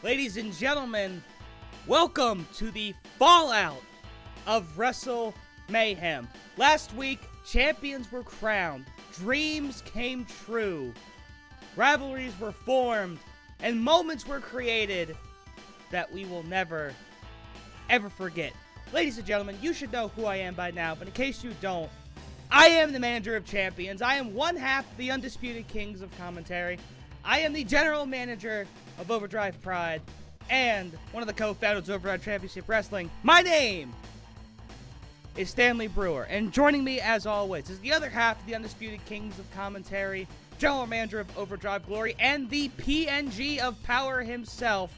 Ladies and gentlemen, welcome to the fallout of Wrestle Mayhem. Last week, champions were crowned, dreams came true, rivalries were formed, and moments were created that we will never, ever forget. Ladies and gentlemen, you should know who I am by now, but in case you don't, I am the manager of champions. I am one half the undisputed kings of commentary. I am the general manager of Overdrive Pride and one of the co-founders of Overdrive Championship Wrestling. My name is Stanley Brewer, and joining me as always is the other half of the undisputed kings of commentary, general manager of Overdrive Glory, and the PNG of power himself,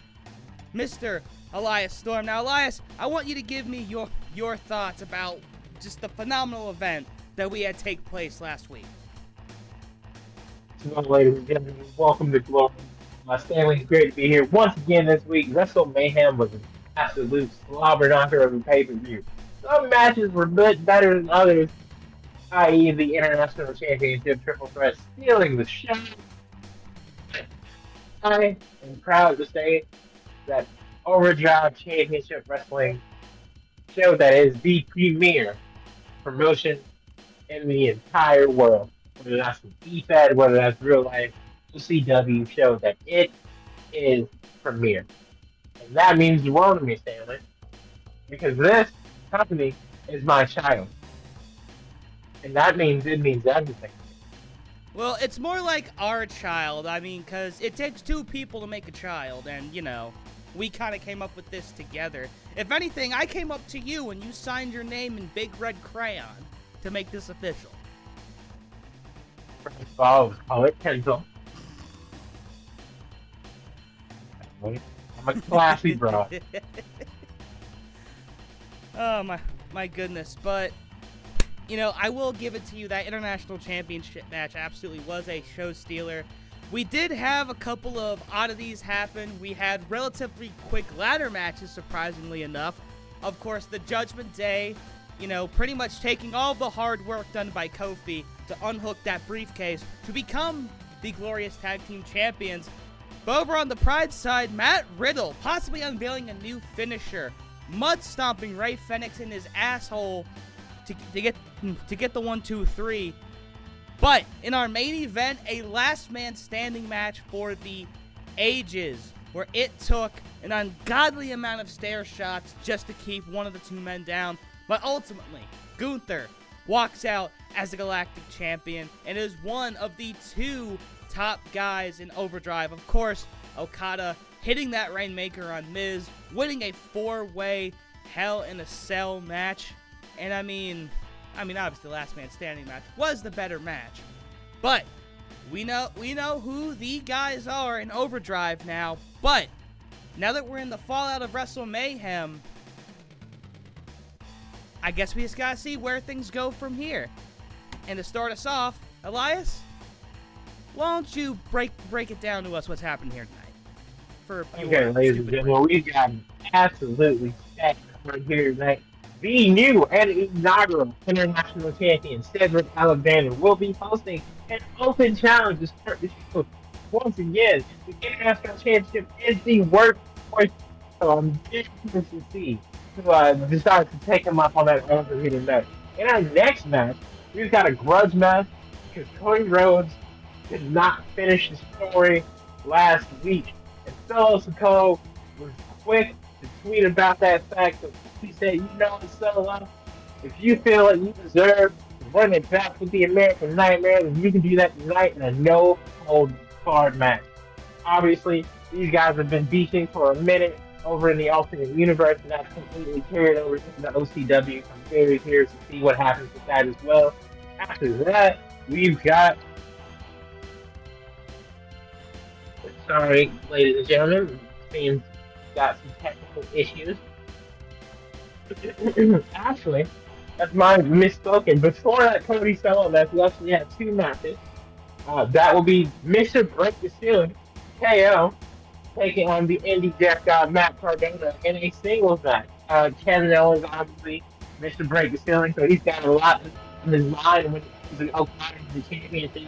Mr. Elias Storm. Now, Elias, I want you to give me your thoughts about just the phenomenal event that we had take place last week. Well, ladies and gentlemen, welcome to Glory. Stanley, it's great to be here once again this week. Wrestle Mayhem was an absolute slobber knocker of a pay-per-view. Some matches were better than others, i.e. the International Championship Triple Threat stealing the show. I am proud to say that Overdrive Championship Wrestling show that is the premier promotion in the entire world. Whether that's the E-Fed, whether that's real life, OCW show that it is premier. And that means the world to me, Stanley. Because this company is my child. And that means it means everything. Well, it's more like our child. I mean, because it takes two people to make a child, and, you know, we kind of came up with this together. If anything, I came up to you and you signed your name in big red crayon to make this official. Call it pencil. I'm a classy bro. Oh, my goodness. But, you know, I will give it to you. That International Championship match absolutely was a show stealer. We did have a couple of oddities happen. We had relatively quick ladder matches, surprisingly enough. Of course, the Judgment Day, you know, pretty much taking all the hard work done by Kofi to unhook that briefcase to become the glorious tag team champions. But over on the Pride side, Matt Riddle possibly unveiling a new finisher, mud stomping Ray Fenix in his asshole to get the 1-2-3. But in our main event, a last man standing match for the ages, where it took an ungodly amount of stair shots just to keep one of the two men down. But ultimately, Gunther walks out as the Galactic Champion and is one of the two top guys in Overdrive. Of course, Okada hitting that Rainmaker on Miz, winning a four-way Hell in a Cell match. And I mean, obviously, the Last Man Standing match was the better match. But we know who the guys are in Overdrive now. But now that we're in the fallout of Wrestle Mayhem, I guess we just gotta see where things go from here. And to start us off, Elias, why don't you break it down to us what's happened here tonight? Okay, ladies and gentlemen, we got absolutely stacked right here tonight. The new and inaugural International Champion, Cedric Alexander, will be hosting an open challenge to start the show. Once again, the International Championship is the workhorse, so I'm just curious to see who decides to take him up on that offer here tonight. In our next match, we've got a grudge match because Cody Rhodes did not finish the story last week. And Solo Sikoa was quick to tweet about that fact. So he said, you know, Solo, if you feel like you deserve to run it back with the American Nightmare, then you can do that tonight in a no-hold-barred match. Obviously, these guys have been beefing for a minute over in the alternate universe, and that's completely carried over to the OCW. I'm very curious to see what happens with that as well. After that, we've got... Sorry, ladies and gentlemen, seems got some technical issues. Actually, that's my misspoken. Before that Cody Solo match, we actually had two matches. That will be Mr. Break the Ceiling, KO, taking on the indie death god Matt Cardona in a singles match. Kevin Owens, obviously, Mr. Break the Ceiling, so he's got a lot in his mind when he's an Okada the championship.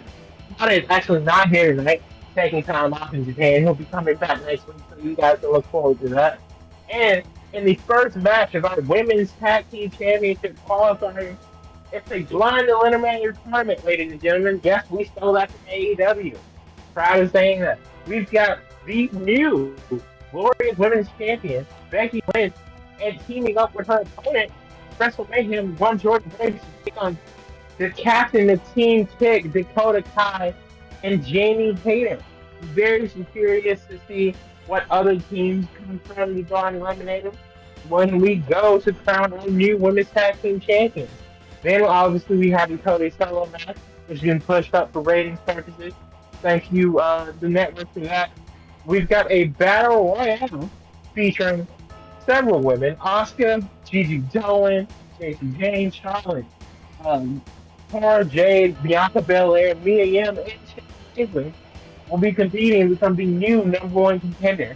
Okada is actually not here tonight. taking time off in Japan. He'll be coming back next week, so you guys can look forward to that. And in the first match of our women's tag team championship qualifier, it's a blind eliminator tournament, ladies and gentlemen. Yes, we stole that from AEW. Proud of saying that. We've got the new glorious women's champion, Becky Lynch, and teaming up with her opponent, Wrestle Mayhem, One Jordan Grace, to take on the captain of Team Tick, Dakota Kai, and Jamie Hayter. Very curious to see what other teams come from the Blind Eliminator when we go to crown our new women's tag team champions. Then obviously we have the Cody solo match, which has been pushed up for ratings purposes. Thank you, the network, for that. We've got a battle royale featuring several women: Asuka, Gigi Dolan, Stacey Jane, Charlotte, Tara Jade, Bianca Belair, Mia Yim, and Chase will be competing to become the new #1 contender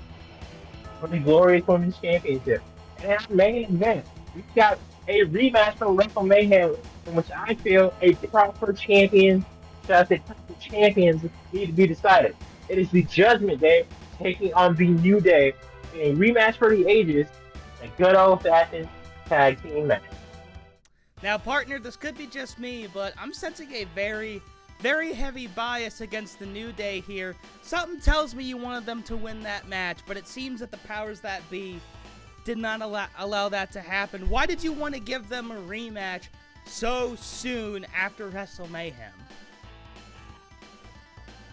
for the Glorious Women's Championship. And our main event, we've got a rematch from Wrestle Mayhem, in which I feel a proper champion, champions need to be decided. It is the Judgment Day taking on the New Day in a rematch for the ages, a good old-fashioned tag team match. Now, partner, this could be just me, but I'm sensing a very, very heavy bias against the New Day here. Something tells me you wanted them to win that match, but it seems that the powers that be did not allow that to happen. Why did you want to give them a rematch so soon after Wrestle Mayhem?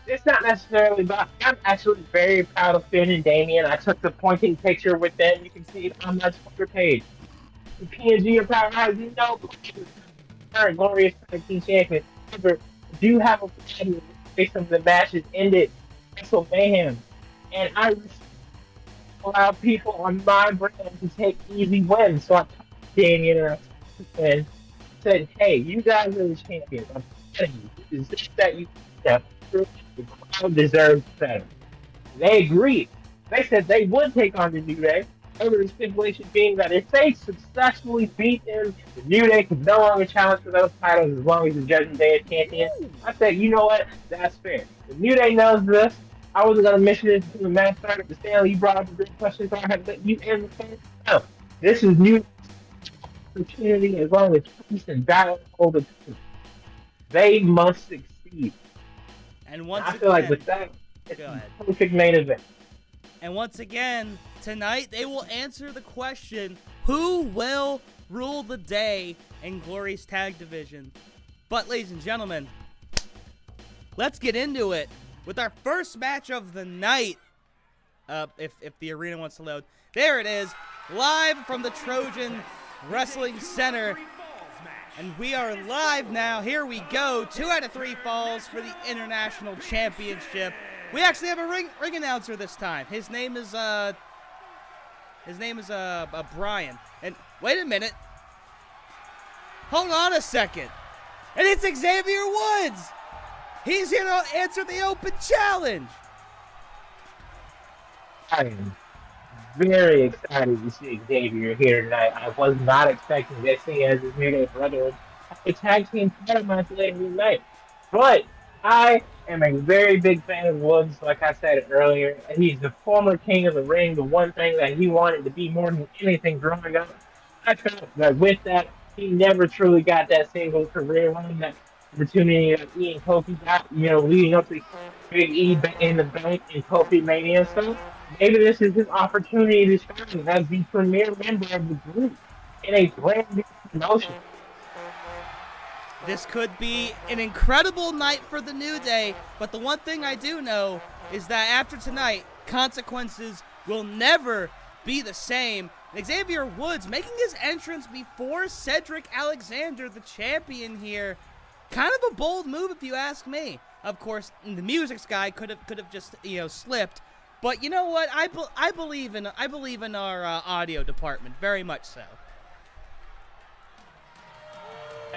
It's not necessarily about. I'm actually very proud of Finn and Damien. I took the pointing picture with them. You can see it on my Twitter page. The PNG of Powerhouse, you know, current glorious tag team champion. However, do have a plan based on the matches ended Wrestle Mayhem, and I allow people on my brand to take easy wins. So I talked to Damien and said, "Hey, you guys are the champions. I'm telling you, this is that you have. The crowd deserves better." They agreed. They said they would take on the New Day, under the stipulation being that if they successfully beat them, the New Day could no longer challenge for those titles as long as the Judgment Day is champion. I said, you know what? That's fair. The New Day knows this. I wasn't going to mention this until the match started, but Stanley, you brought up a great question, so I had to let you answer first. No, this is new opportunity as long as peace and battle hold the truth. They must succeed. And once I feel like with that, it's a perfect main event. And once again, tonight they will answer the question, who will rule the day in Glory's Tag Division? But ladies and gentlemen, let's get into it with our first match of the night. If the arena wants to load. There it is, live from the Trojan Wrestling Center. And we are live now. Here we go. 2 out of 3 falls for the International Championship. We actually have a ring announcer this time. His name is Brian. And wait a minute. Hold on a second. And it's Xavier Woods. He's here to answer the open challenge. I am very excited to see Xavier here tonight. I was not expecting this thing as his New Day brother. A tag team title match later tonight. But I am a very big fan of Woods, like I said earlier. He's the former king of the ring, the one thing that he wanted to be more than anything growing up. I felt that with that, he never truly got that single career run, that opportunity that Ian Kofi got, leading up to Big E in the bank and Kofi Mania stuff. Maybe this is his opportunity to shine as the premier member of the group in a brand new promotion. This could be an incredible night for the New Day, but the one thing I do know is that after tonight, consequences will never be the same. Xavier Woods making his entrance before Cedric Alexander, the champion here. Kind of a bold move if you ask me. Of course, the music's guy could have just, slipped. But you know what? I believe in our audio department very much so.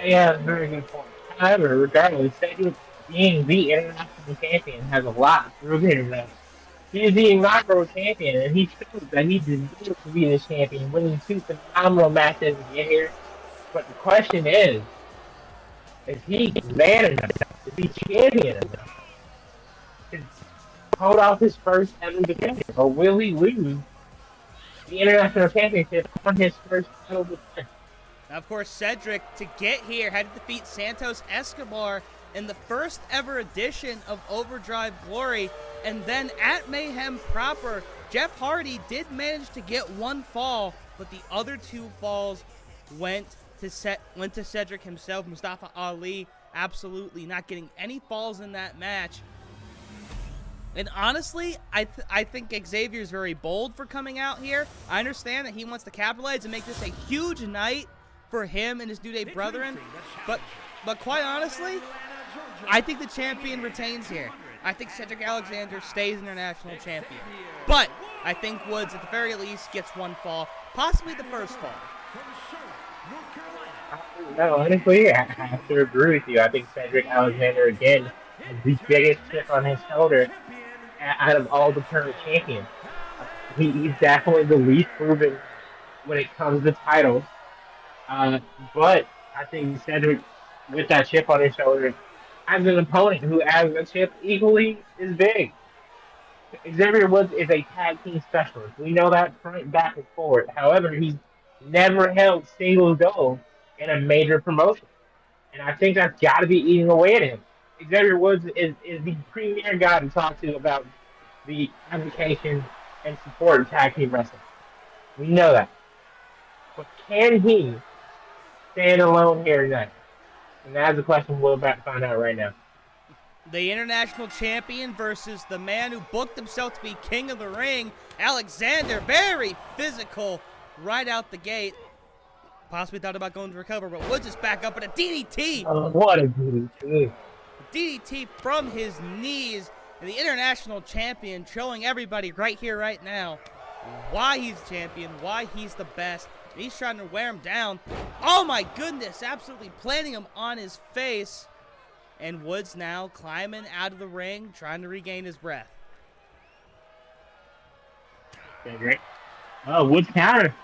Yeah, that's a very good point. However, regardless, Cedric being the international champion has a lot to prove here tonight. He is the inaugural champion, and he shows that he deserves to be the champion, winning 2 phenomenal matches to get here. But the question is he man enough to be champion enough? hold off his first ever defense, or will he lose the international championship on his first title defense? Now, of course, Cedric, to get here, had to defeat Santos Escobar in the first ever edition of Overdrive Glory. And then at Mayhem proper, Jeff Hardy did manage to get one fall, but the other two falls went to Cedric himself. Mustafa Ali absolutely not getting any falls in that match. And honestly, I think Xavier's very bold for coming out here. I understand that he wants to capitalize and make this a huge night for him and his New Day brethren. But quite honestly, I think the champion retains here. I think Cedric Alexander stays international champion. But I think Woods, at the very least, gets one fall, possibly the first fall. No, honestly, I have to agree with you. I think Cedric Alexander, again, has the biggest chip on his shoulder out of all the current champions. He's definitely the least proven when it comes to titles. But I think Cedric, with that chip on his shoulder, has an opponent who has a chip equally as big. Xavier Woods is a tag team specialist. We know that front, back, and forward. However, he's never held singles gold in a major promotion. And I think that's got to be eating away at him. Xavier Woods is the premier guy to talk to about the application and support of tag team wrestling. We know that. But can he stand alone here tonight? And that's the question we're about to find out right now. The international champion versus the man who booked himself to be king of the ring, Alexander. Very physical right out the gate. Possibly thought about going to recover, but Woods is back up in a DDT. Oh, what a DDT. DDT from his knees. And the international champion showing everybody right here, right now, why he's champion, why he's the best. He's trying to wear him down. Oh my goodness, absolutely planting him on his face. And Woods now climbing out of the ring, trying to regain his breath. Okay, great. Oh, Woods counter.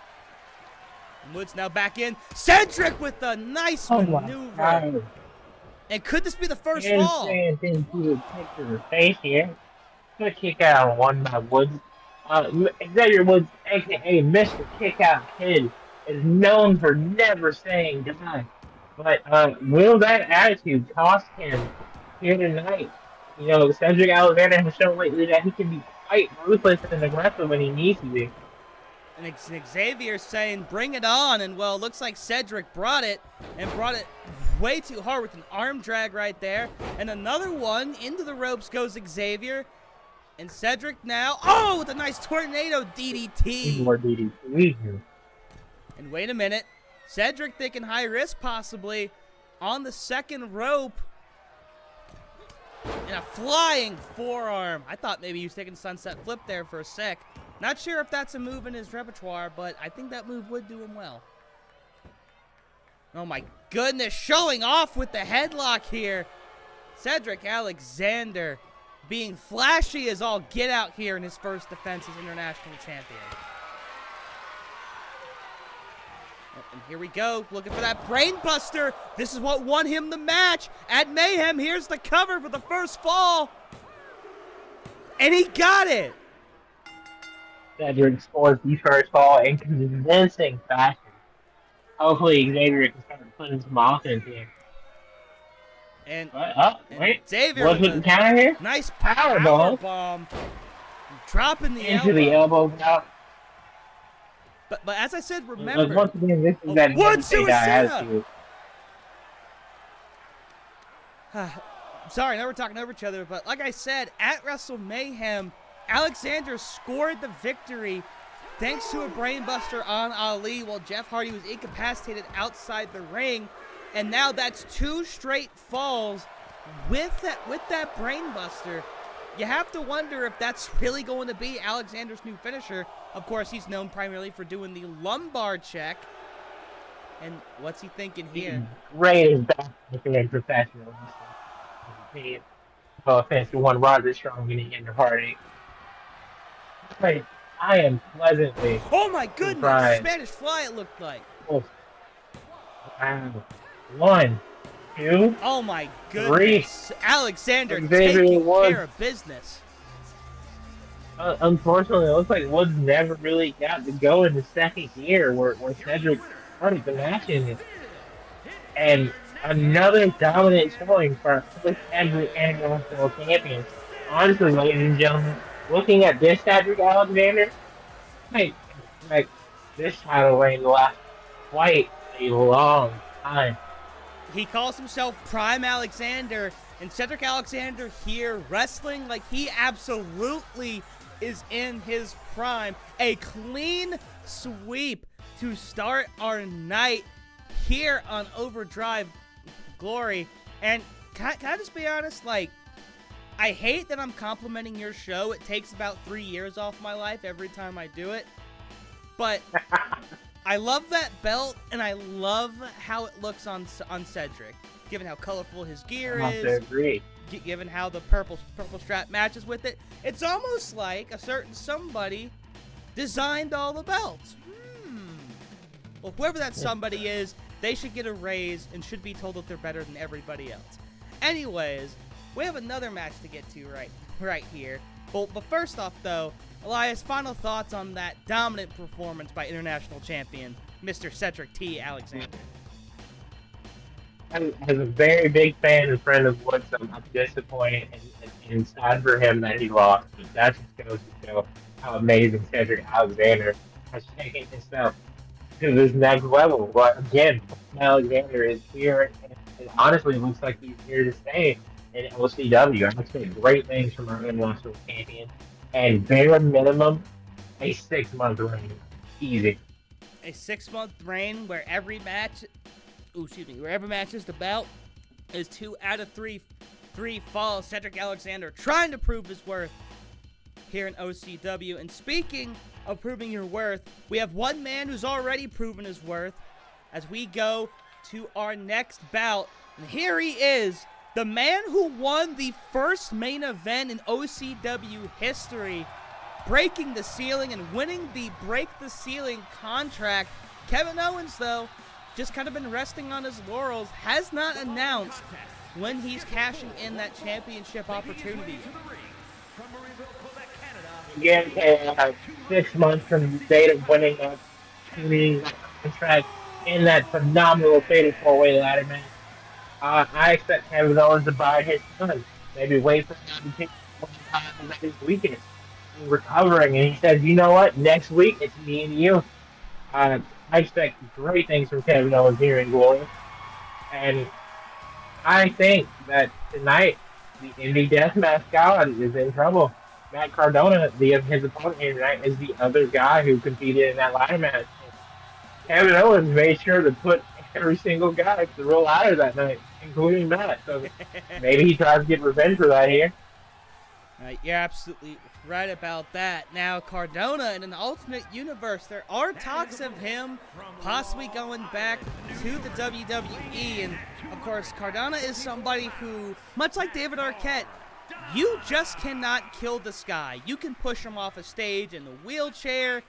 Woods now back in. Cedric with a nice maneuver. And could this be the first fall? Into the kick to the face here. Good kick out on one by Woods. Xavier Woods, a.k.a. Mr. Kickout Kid, is known for never saying die. But will that attitude cost him here tonight? You know, Cedric Alexander has shown lately that he can be quite ruthless and aggressive when he needs to be. And Xavier saying, bring it on. And, well, it looks like Cedric brought it, and brought it way too hard with an arm drag right there. And another one. Into the ropes goes Xavier. And Cedric now, oh, with a nice tornado DDT. More DDT. And wait a minute. Cedric thinking high risk possibly on the second rope. And a flying forearm. I thought maybe he was taking sunset flip there for a sec. Not sure if that's a move in his repertoire, but I think that move would do him well. Oh my goodness, showing off with the headlock here. Cedric Alexander being flashy as all get out here in his first defense as international champion. And here we go, looking for that brainbuster. This is what won him the match at Mayhem. Here's the cover for the first fall. And he got it. Cedric scores the first fall in convincing fashion. Hopefully Xavier can start putting some offense here. And, wait. Xavier What's with the counter here? Nice power bomb. Dropping the into the elbow now. But as I said, remember. Once again, this is that one suicide. Sorry, now we're talking over each other. But like I said, at Wrestle Mayhem, Alexander scored the victory thanks to a brainbuster on Ali while Jeff Hardy was incapacitated outside the ring. And now that's 2 straight falls with that brainbuster. You have to wonder if that's really going to be Alexander's new finisher. Of course, he's known primarily for doing the lumbar check. And what's he thinking here? Great back in professional. No offense to one Roger Strong getting into heartache. But I am pleasantly. Oh my goodness! Surprised. Spanish Fly, it looked like. Oh. Wow. 1, 2. Oh my goodness! Three. Alexander Xavier taking Woods. care of business. unfortunately, it looks like Woods never really got to go in the second year where Cedric started the match in it. And another dominant showing for our first ever international champion. Honestly, ladies and gentlemen, looking at this Cedric Alexander, like, like this title reign lasts quite a long time. He calls himself Prime Alexander, and Cedric Alexander here wrestling like he absolutely is in his prime. A clean sweep to start our night here on Overdrive Glory. And can I just be honest? Like, I hate that I'm complimenting your show. It takes about 3 years off my life every time I do it. But I love that belt, and I love how it looks on Cedric, given how colorful his gear I have to is. agree. Given how the purple strap matches with it. It's almost like a certain somebody designed all the belts. Well, whoever that somebody is, they should get a raise and should be told that they're better than everybody else. Anyways, we have another match to get to right here. But first off, though, Elias, final thoughts on that dominant performance by international champion, Mr. Cedric T. Alexander. As a very big fan and friend of Woods, I'm disappointed and sad for him that he lost. But that just goes to show how amazing Cedric Alexander has taken himself to this next level. But again, Alexander is here, and it honestly looks like he's here to stay in OCW. I expect great things from our international champion, and bare minimum, a 6-month reign, easy. A 6-month reign where every match is the belt is 2 out of 3 falls. Cedric Alexander trying to prove his worth here in OCW. And speaking of proving your worth, we have one man who's already proven his worth as we go to our next bout. And here he is, the man who won the first main event in OCW history, breaking the ceiling and winning the Break the Ceiling contract. Kevin Owens, though, just kind of been resting on his laurels, has not announced when he's cashing in that championship opportunity. Again, 6 months from the date of winning that contract in that phenomenal fatal 4-way ladder match. I expect Kevin Owens to bide his time. Maybe wait for him to take this weekend. He's recovering, and he says, you know what? Next week, it's me and you. I expect great things from Kevin Owens here in Glory. And I think that tonight, the Indie Deathmatch God is in trouble. Matt Cardona, his opponent here tonight, is the other guy who competed in that ladder match. Kevin Owens made sure to put every single guy to the real ladder that night, including Matt. So maybe he tries to get revenge for that here. You're absolutely right about that. Now, Cardona, in an alternate universe, there are talks of him possibly going back to the WWE. And, of course, Cardona is somebody who, much like David Arquette, you just cannot kill this guy. You can push him off a stage in the wheelchair.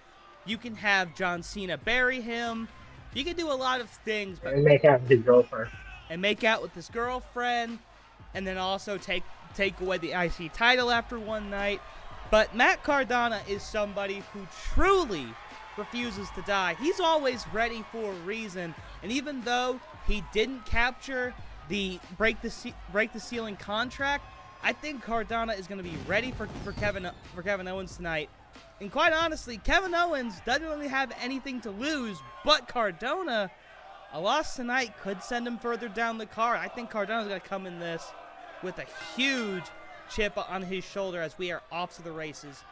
You can have John Cena bury him. You can do a lot of things. But and make out with his girlfriend. And then also take away the IC title after one night. But Matt Cardona is somebody who truly refuses to die. He's always ready for a reason. And even though he didn't capture the break the ceiling contract, I think Cardona is going to be ready for Kevin Owens tonight. And quite honestly, Kevin Owens doesn't really have anything to lose, but Cardona, a loss tonight could send him further down the card. I think Cardona's going to come in this with a huge chip on his shoulder as we are off to the races.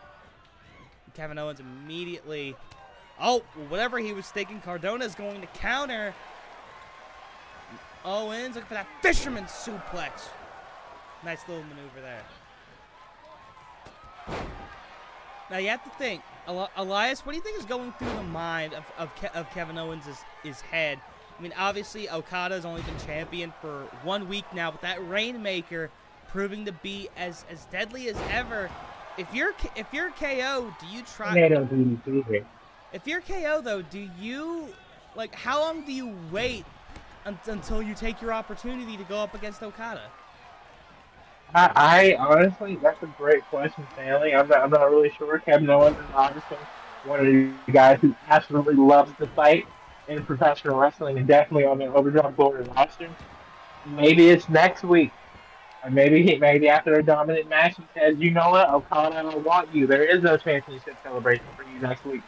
Kevin Owens immediately, whatever he was thinking, Cardona is going to counter. Owens looking for that fisherman suplex. Nice little maneuver there. Now you have to think, Elias, what do you think is going through the mind of Kevin Owens' head? I mean, obviously Okada's only been champion for 1 week now, but that Rainmaker proving to be as deadly as ever. If you're KO, do you try? If you're KO though, do you how long do you wait until you take your opportunity to go up against Okada? I honestly, that's a great question, Stanley. I'm not really sure. Kevin Owens is obviously one of the guys who absolutely loves to fight in professional wrestling and definitely on the Overdrive Golden roster. Maybe it's next week. Or maybe after a dominant match, he says, "You know what, Okada, I want you. There is no championship celebration for you next week."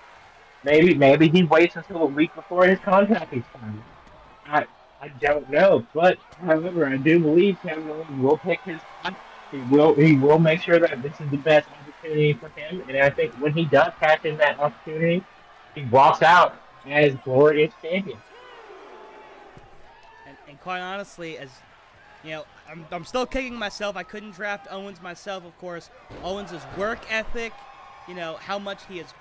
Maybe he waits until a week before his contract expires. I I don't know, but however, I do believe Kevin Owens will pick his spot. He will make sure that this is the best opportunity for him, and I think when he does catch in that opportunity, he walks out as glorious champion. And quite honestly, as you know, I'm still kicking myself. I couldn't draft Owens myself, of course. Owens' work ethic, how much he has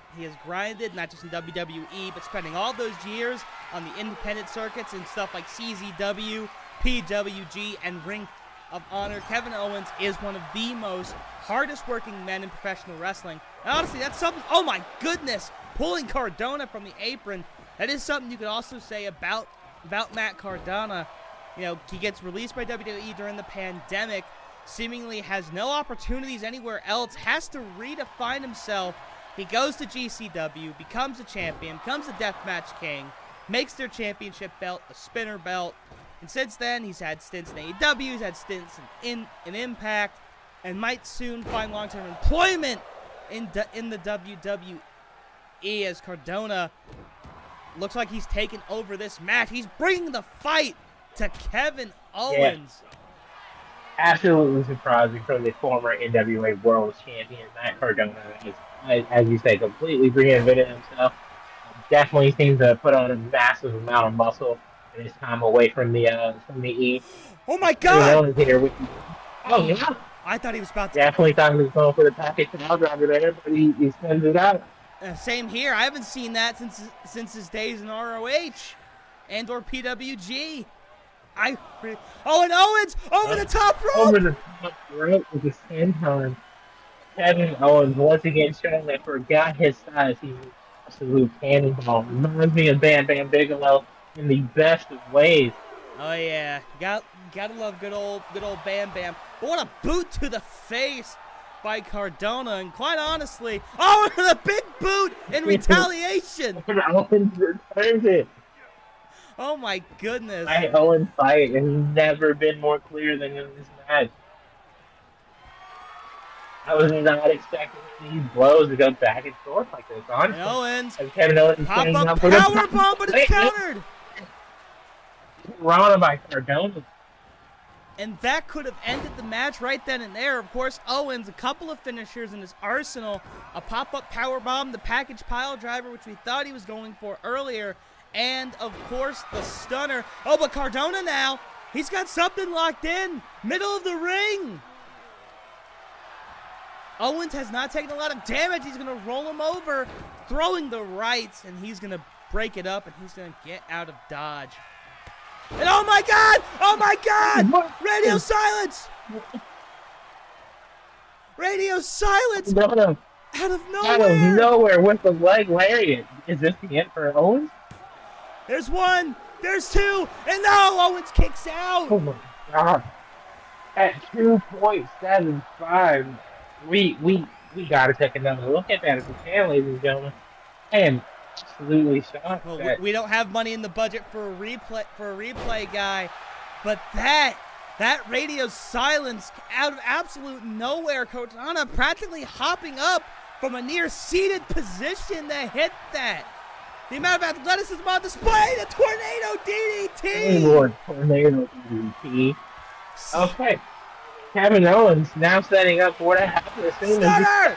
grinded, not just in WWE, but spending all those years on the independent circuits and stuff like CZW, PWG, and Ring of Honor. Kevin Owens is one of the most hardest working men in professional wrestling. And honestly, that's something, oh my goodness, pulling Cardona from the apron. That is something you could also say about Matt Cardona. He gets released by WWE during the pandemic, seemingly has no opportunities anywhere else, has to redefine himself. He goes to GCW, becomes a champion, becomes a Deathmatch King, makes their championship belt a spinner belt, and since then he's had stints in AEW, he's had stints in Impact, and might soon find long-term employment in the WWE as Cardona looks like he's taken over this match. He's bringing the fight to Kevin Owens. Yeah. Absolutely surprising from the former NWA World Champion Matt Cardona, as you say, completely reinvented himself. Definitely seems to put on a massive amount of muscle in his time away from the E. Oh my God! Here with you. Oh yeah. I thought he was about to. Definitely thought he was going for the package and driver there, but he sends it out. Same here. I haven't seen that since his days in ROH and/or PWG. And Owens over the top rope. Over the top rope at the same time. Kevin Owens once again showing that forgot his size. He's an absolute cannonball. Reminds me of Bam Bam Bigelow in the best of ways. Oh yeah, gotta love good old Bam Bam. But what a boot to the face by Cardona, and quite honestly, the big boot in retaliation. And Owens returns it. Oh my goodness. My Owens fight has never been more clear than in this match. I was not expecting these blows to go back and forth like this. Honestly, Owens, Kevin Owens pop up power bomb, but it's countered. Rana by Cardona. And that could have ended the match right then and there. Of course, Owens, a couple of finishers in his arsenal, a pop-up power bomb, the package pile driver, which we thought he was going for earlier, and of course the stunner. Oh, but Cardona now, he's got something locked in, middle of the ring. Owens has not taken a lot of damage. He's going to roll him over, throwing the rights, and he's going to break it up, and he's going to get out of dodge. And oh my God! Oh my God! Radio silence! Radio silence! Out of nowhere! Out of nowhere with the leg lariat. Is this the end for Owens? There's one! There's two! And no! Owens kicks out! Oh my God. At 2.75, we gotta take another look at that as a fan, ladies and gentlemen. I am absolutely shocked. Well, we don't have money in the budget for a replay guy, but that radio silence out of absolute nowhere, Cardona practically hopping up from a near seated position to hit that. The amount of athleticism on display, the tornado DDT. Lord, tornado DDT. Okay, Kevin Owens now setting up for what happened. Stunner!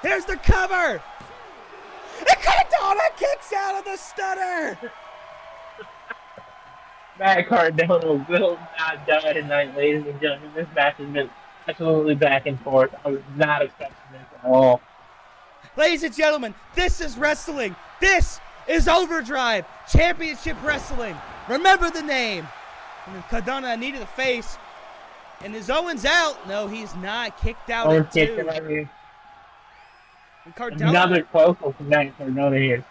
Here's the cover. And Cardona kicks out of the stunner! Matt Cardona will not die tonight, ladies and gentlemen. This match has been absolutely back and forth. I was not expecting this at all. Ladies and gentlemen, this is wrestling. This is Overdrive Championship Wrestling. Remember the name. And Cardona needed a face. And is Owens out? No, he's not. Kicked out at 2. Cardona, another close one from Matt Cardona here.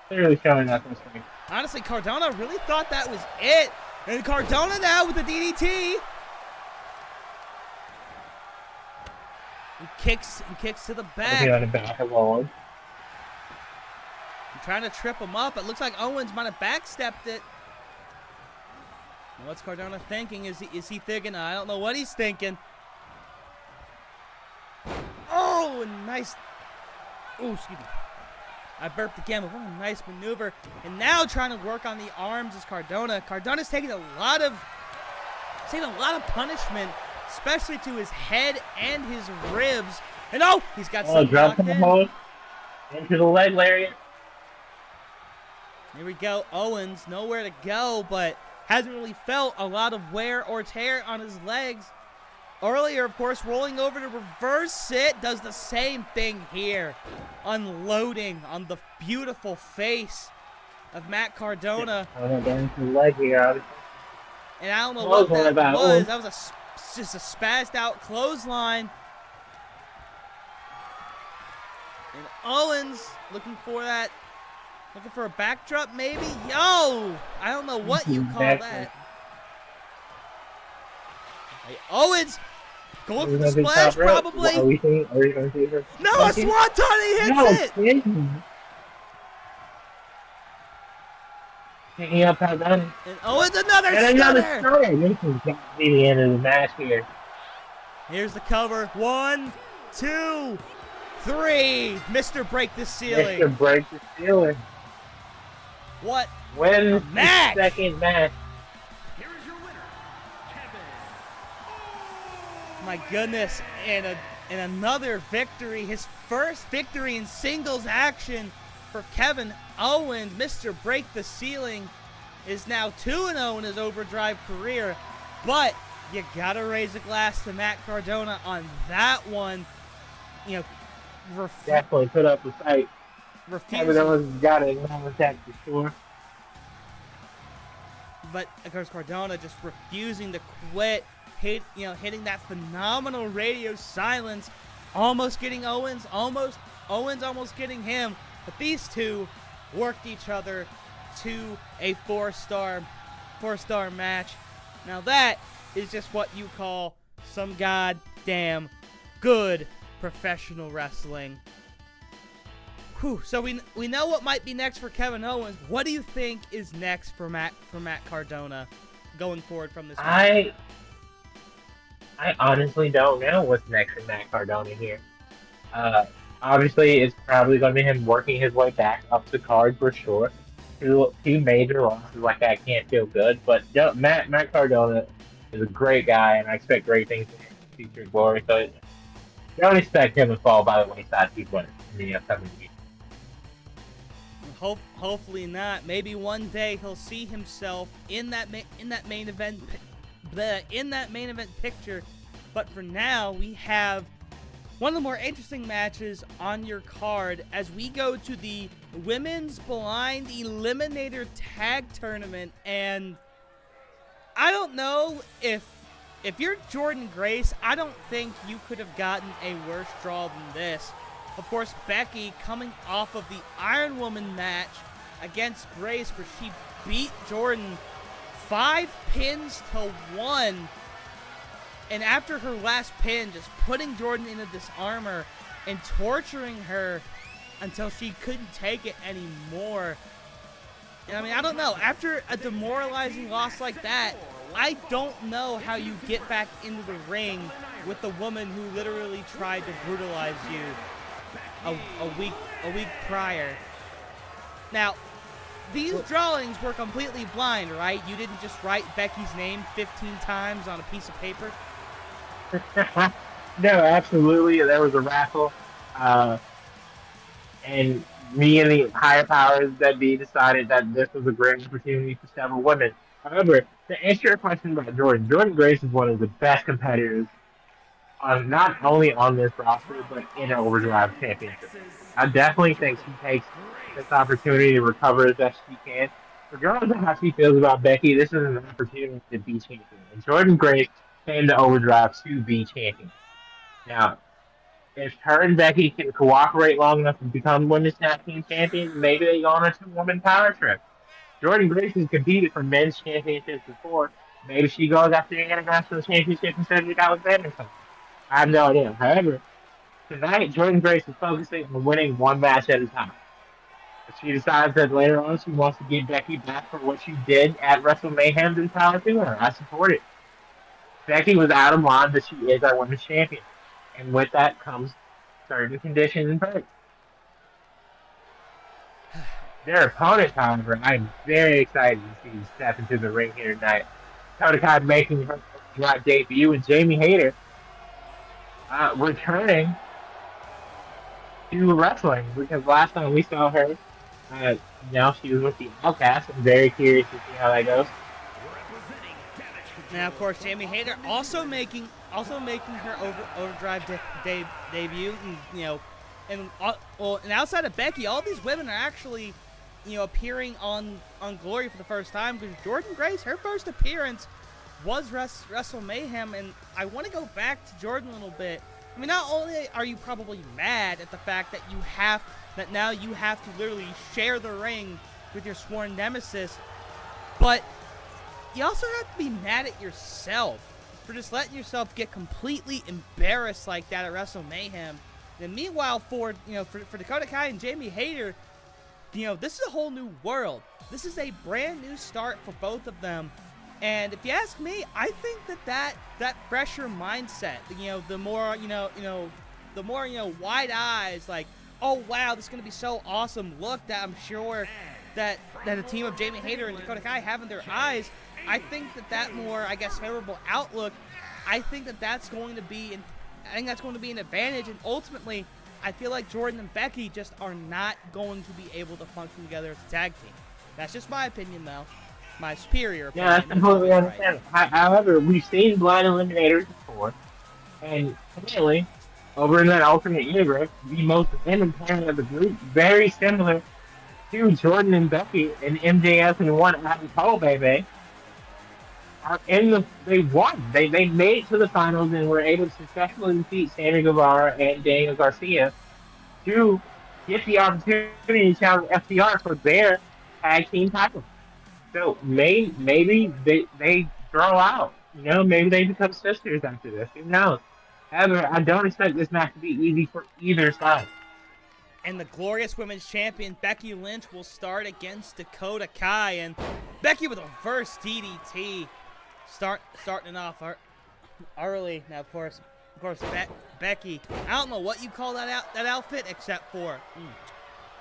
Clearly showing us this thing. Honestly, Cardona really thought that was it. And Cardona now with the DDT. kicks to the back. On the back of Owens. Trying to trip him up. It looks like Owens might have backstepped it. What's Cardona thinking? Is he thinking? I don't know what he's thinking. Oh, nice. Oh, excuse me. I burped again, but what a nice maneuver. And now trying to work on the arms is Cardona. Cardona's taking a lot of punishment, especially to his head and his ribs. And oh, he's got some dropping the hold into the leg lariat. Here we go. Owens, nowhere to go, but hasn't really felt a lot of wear or tear on his legs. Earlier, of course, rolling over to reverse it, does the same thing here. Unloading on the beautiful face of Matt Cardona. I don't know, down to the leg here, obviously. And I don't know what that was. That was just a spazzed out clothesline. And Owens looking for that. Looking for a backdrop, maybe? Yo! I don't know what you call that. Hey, Owens! Going for the splash, probably. Are we going to see her? No, a swanton, he hits it! Picking up Cardona. And Owens, another stunner! This is going to be the end of the match here. Here's the cover. 1, 2, 3. Mr. Break the Ceiling. Mr. Break the Ceiling. What? Wins the second match. Here is your winner, Kevin. My goodness, and another victory. His first victory in singles action for Kevin Owens. Mr. Break the Ceiling is now 2-0 in his Overdrive career. But you gotta raise a glass to Matt Cardona on that one. You know, definitely put up a fight. Kevin Owens got it on that for sure. But of course, Cardona just refusing to quit. Hitting that phenomenal radio silence, almost getting Owens, almost getting him. But these two worked each other to a four-star match. Now that is just what you call some goddamn good professional wrestling. Whew. So we know what might be next for Kevin Owens. What do you think is next for Matt Cardona going forward from this match? I honestly don't know what's next for Matt Cardona here. Obviously, it's probably going to be him working his way back up the card for sure. Two major losses like that can't feel good, but Matt Cardona is a great guy, and I expect great things in future glory. So don't expect him to fall by the wayside too much in the upcoming week. Hopefully not. Maybe one day he'll see himself in that main event picture. But for now, we have one of the more interesting matches on your card as we go to the Women's Blind Eliminator Tag Tournament. And I don't know if you're Jordan Grace, I don't think you could have gotten a worse draw than this. Of course, Becky coming off of the Iron Woman match against Grace, where she beat Jordan 5 pins to 1. And after her last pin, just putting Jordan into this armor and torturing her until she couldn't take it anymore. And I mean, I don't know. After a demoralizing loss like that, I don't know how you get back into the ring with the woman who literally tried to brutalize you a week prior. Now, these drawings were completely blind, right? You didn't just write Becky's name 15 times on a piece of paper? No, absolutely. There was a raffle. And me and the higher powers that be decided that this was a great opportunity for several women. However, to answer your question about Jordan Grace is one of the best competitors not only on this roster, but in an Overdrive championship. I definitely think she takes this opportunity to recover as best she can. Regardless of how she feels about Becky, this is an opportunity to be champion. And Jordan Grace came to Overdrive to be champion. Now, if her and Becky can cooperate long enough to become women's tag team champions, maybe they go on a 2-woman power trip. Jordan Grace has competed for men's championships before. Maybe she goes after the international championship instead of Alexander. I have no idea. However, Tonight, Jordan Grace is focusing on winning one match at a time. If she decides that later on she wants to get Becky back for what she did at Wrestle Mayhem, then power to her. I support it. Becky was out of line, but she is our women's champion. And with that comes certain conditions and perks. Their opponent, however, I'm very excited to see step into the ring here tonight. Dakota Kai making her Overdrive debut, and Jamie Hayter returning to wrestling, because last time we saw her, she was with the Outcast. I'm very curious to see how that goes. Now, of course, Jamie Hayter also making her Overdrive debut, and and outside of Becky, all these women are actually, appearing on Glory for the first time. Because Jordan Grace, her first appearance was Wrestle Mayhem, and I want to go back to Jordan a little bit. I mean, not only are you probably mad at the fact that now you have to literally share the ring with your sworn nemesis, but you also have to be mad at yourself for just letting yourself get completely embarrassed like that at Wrestle Mayhem. And meanwhile, for Dakota Kai and Jamie Hayter, this is a whole new world. This is a brand new start for both of them. And if you ask me, I think that fresher mindset, the more wide eyes, like, oh wow, this is gonna be so awesome look that I'm sure that the team of Jamie Hayter and Dakota Kai have in their eyes. I think that more, I guess, favorable outlook, I think that's going to be an advantage, and ultimately I feel like Jordan and Becky just are not going to be able to function together as a tag team. That's just my opinion, though. My superior opinion. Yeah, that's completely understandable. However, we've seen blind eliminators before, and apparently, over in that alternate universe, the most random player of the group, very similar to Jordan and Becky and MJF and one Adam Cole, baby, they won. They made it to the finals and were able to successfully defeat Sammy Guevara and Daniel Garcia to get the opportunity to challenge FTR for their tag team title. So maybe they throw out. Maybe they become sisters after this. Who knows? However, I don't expect this match to be easy for either side. And the glorious women's champion Becky Lynch will start against Dakota Kai, and Becky with a reverse DDT, starting off early. Now, of course, Becky. I don't know what you call that outfit except for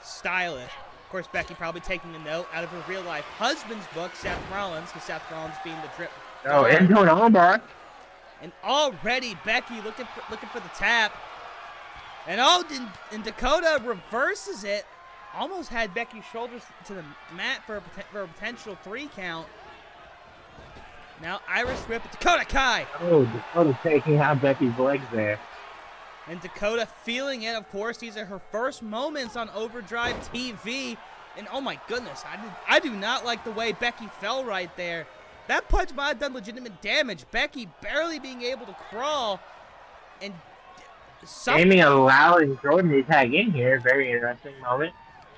stylish. Of course, Becky probably taking a note out of her real life husband's book, Seth Rollins, because Seth Rollins being the drip. Oh, into an armbar. And already Becky looking for the tap. And Dakota reverses it. Almost had Becky's shoulders to the mat for a potential 3 count. Now Irish whip at Dakota Kai. Oh, Dakota taking out Becky's legs there. And Dakota feeling it, of course. These are her first moments on Overdrive TV. And oh my goodness, I do not like the way Becky fell right there. That punch might have done legitimate damage. Becky barely being able to crawl. And Jamie allowing Jordan to tag in here. Very interesting moment.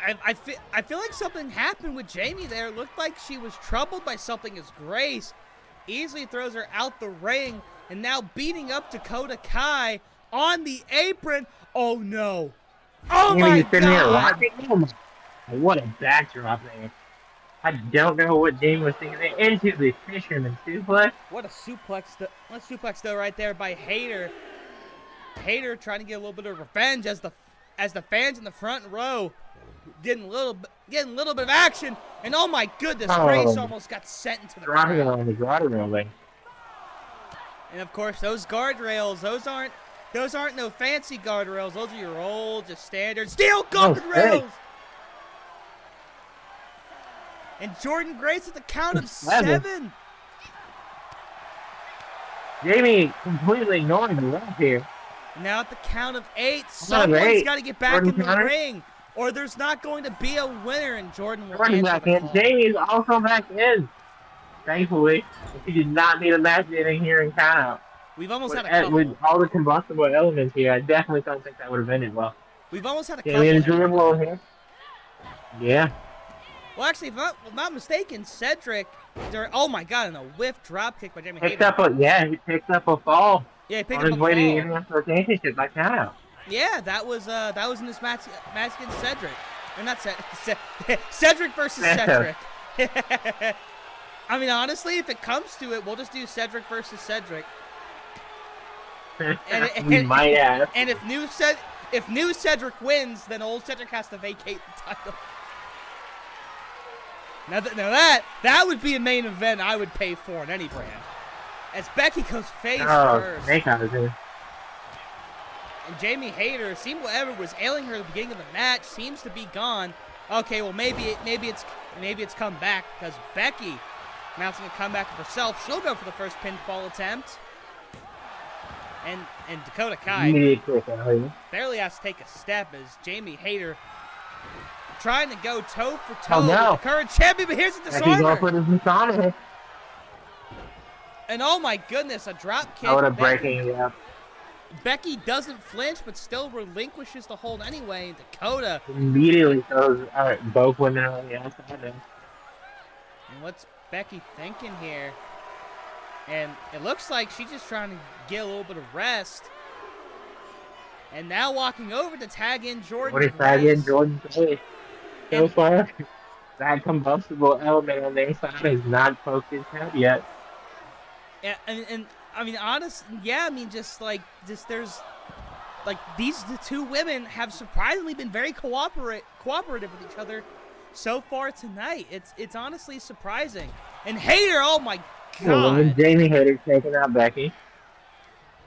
I feel like something happened with Jamie there. It looked like she was troubled by something as Grace easily throws her out the ring. And now beating up Dakota Kai on the apron. Oh no. Oh my God. What a backdrop there. I don't know what Jamie was thinking there. Into the fisherman suplex. What a suplex though right there by Hayter. Hayter trying to get a little bit of revenge as the fans in the front row getting a little bit of action. And oh my goodness, Grace almost got sent into the ground. On the guardrail. And of course those guardrails, those aren't no fancy guardrails. Those are your old, just standard steel guardrails. And Jordan Grace at the count of 7. Jamie completely ignoring the ref here. Now at the count of 8, someone's got to get back in the ring, or there's not going to be a winner. And Jordan will answer back in. Jamie's also back in. Thankfully, he did not need a match ending here in countout. We've almost had a couple. With all the combustible elements here, I definitely don't think that would have ended well. We've almost had a couple. Yeah, here. Yeah. Well, actually, if I'm not mistaken, Cedric, oh my God, and a whiff drop kick by Jamie Hayter. He picked up a fall. Yeah, he picked on up his way to the International Championship by countout. Yeah, that was in this match against Cedric. Or not Cedric versus Cedric. I mean, honestly, if it comes to it, we'll just do Cedric versus Cedric. We might have. And if new Cedric wins, then old Cedric has to vacate the title. Now that would be a main event I would pay for in any brand. As Becky goes face first. And Jamie Hayter, seemed whatever was ailing her at the beginning of the match seems to be gone. Okay, well maybe it's come back because Becky announcing a comeback of herself. She'll go for the first pinfall attempt. And Dakota Kai barely has to take a step as Jamie Hayter trying to go toe for toe with the current champion, but here's a disarmer. And oh my goodness, a drop kick. Breaking it up. Becky doesn't flinch, but still relinquishes the hold anyway. Dakota immediately throws both women on the outside. And what's Becky thinking here? And it looks like she's just trying to get a little bit of rest. And now walking over to tag in Jordan Grace. So far, that combustible element on their side has not poked his head yet. Yeah, and I mean, there's the two women have surprisingly been very cooperative with each other so far tonight. It's honestly surprising. And Hayter, oh my God. Well, Jamie Hayter's taking out Becky.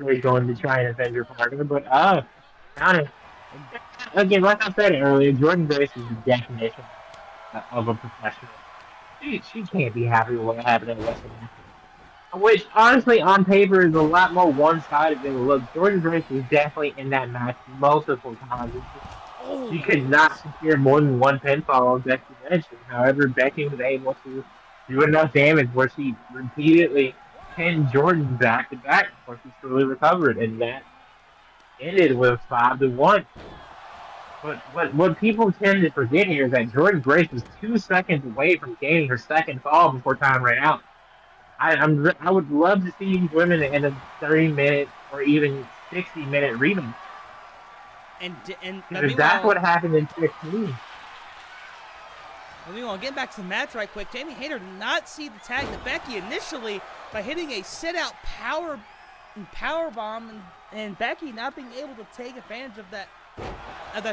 He's going to try and avenge her partner, but again, like I said earlier, Jordan Grace is the definition of a professional. She can't be happy with what happened at WrestleMania. Which, honestly, on paper is a lot more one-sided than it looks. Jordan Grace was definitely in that match multiple times. She could not secure more than one pinfall on Becky Lynch. However, Becky was able to do enough damage where she repeatedly pinned Jordan back-to-back before she fully recovered, and that ended with 5-1. But what people tend to forget here is that Jordan Grace was 2 seconds away from gaining her second fall before time ran out. I would love to see these women in a 30-minute or even 60-minute rematch. And that's what happened in 15. Meanwhile, getting back to the match right quick, Jamie Hayter did not see the tag to Becky initially by hitting a sit-out power bomb, and Becky not being able to take advantage of that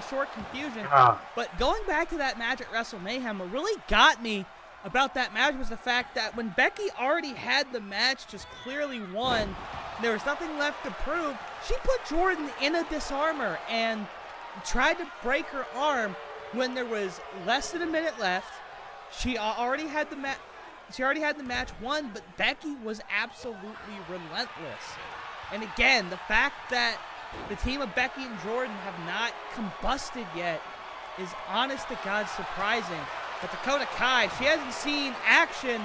short confusion. But going back to that match at WrestleMania, what really got me about that match was the fact that when Becky already had the match just clearly won, there was nothing left to prove, she put Jordan in a disarmer and tried to break her arm when there was less than a minute left. She already had the match won, but Becky was absolutely relentless. And again, the fact that the team of Becky and Jordan have not combusted yet is honest to God surprising. But Dakota Kai, she hasn't seen action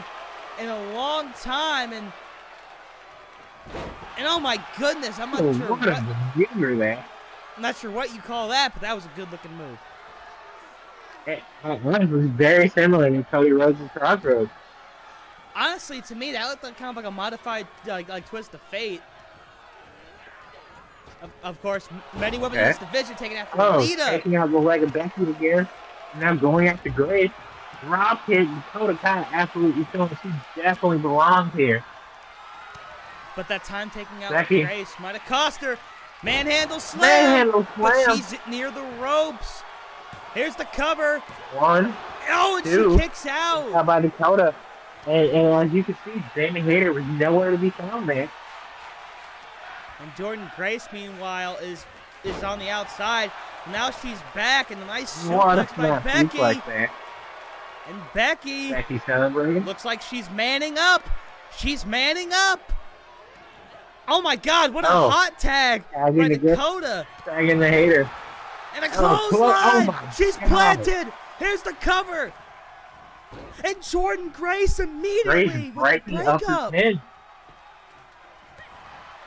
in a long time, and oh my goodness, I'm not sure what you call that, but that was a good-looking move. It was very similar to Cody Rhodes' Crossroads. Honestly, to me, that looked like kind of like a modified like twist of fate. Of course, many women in this division taking after Lita. Taking out the leg of Becky again. Now going after Grace. Drop hit Dakota Kai absolutely showing she definitely belongs here. But that time taking out Becky. Grace might have cost her. Manhandle slam. But she's near the ropes. Here's the cover. 1, and 2. She kicks out. How about Dakota? And as you can see, Jamie Hayter was nowhere to be found there. And Jordan Grace, meanwhile, is on the outside. Now she's back, and a nice suplex by Becky. And Becky celebrating. Looks like she's manning up. She's manning up. Oh my God! What a hot tag by Dakota. Tagging the Hayter. And a clothesline. She's planted. Here's the cover. And Jordan Grace immediately breaking up his pin.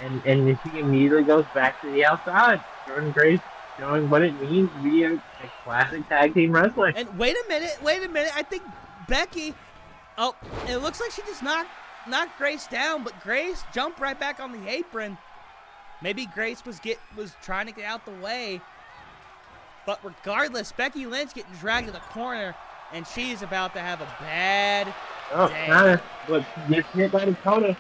And she immediately goes back to the outside. Jordan Grace showing what it means to be a classic tag team wrestler. And wait a minute. I think Becky, it looks like she just knocked Grace down, but Grace jumped right back on the apron. Maybe Grace was trying to get out the way. But regardless, Becky Lynch getting dragged to the corner, and she's about to have a bad day. Kinda, but she gets hit by Dakota.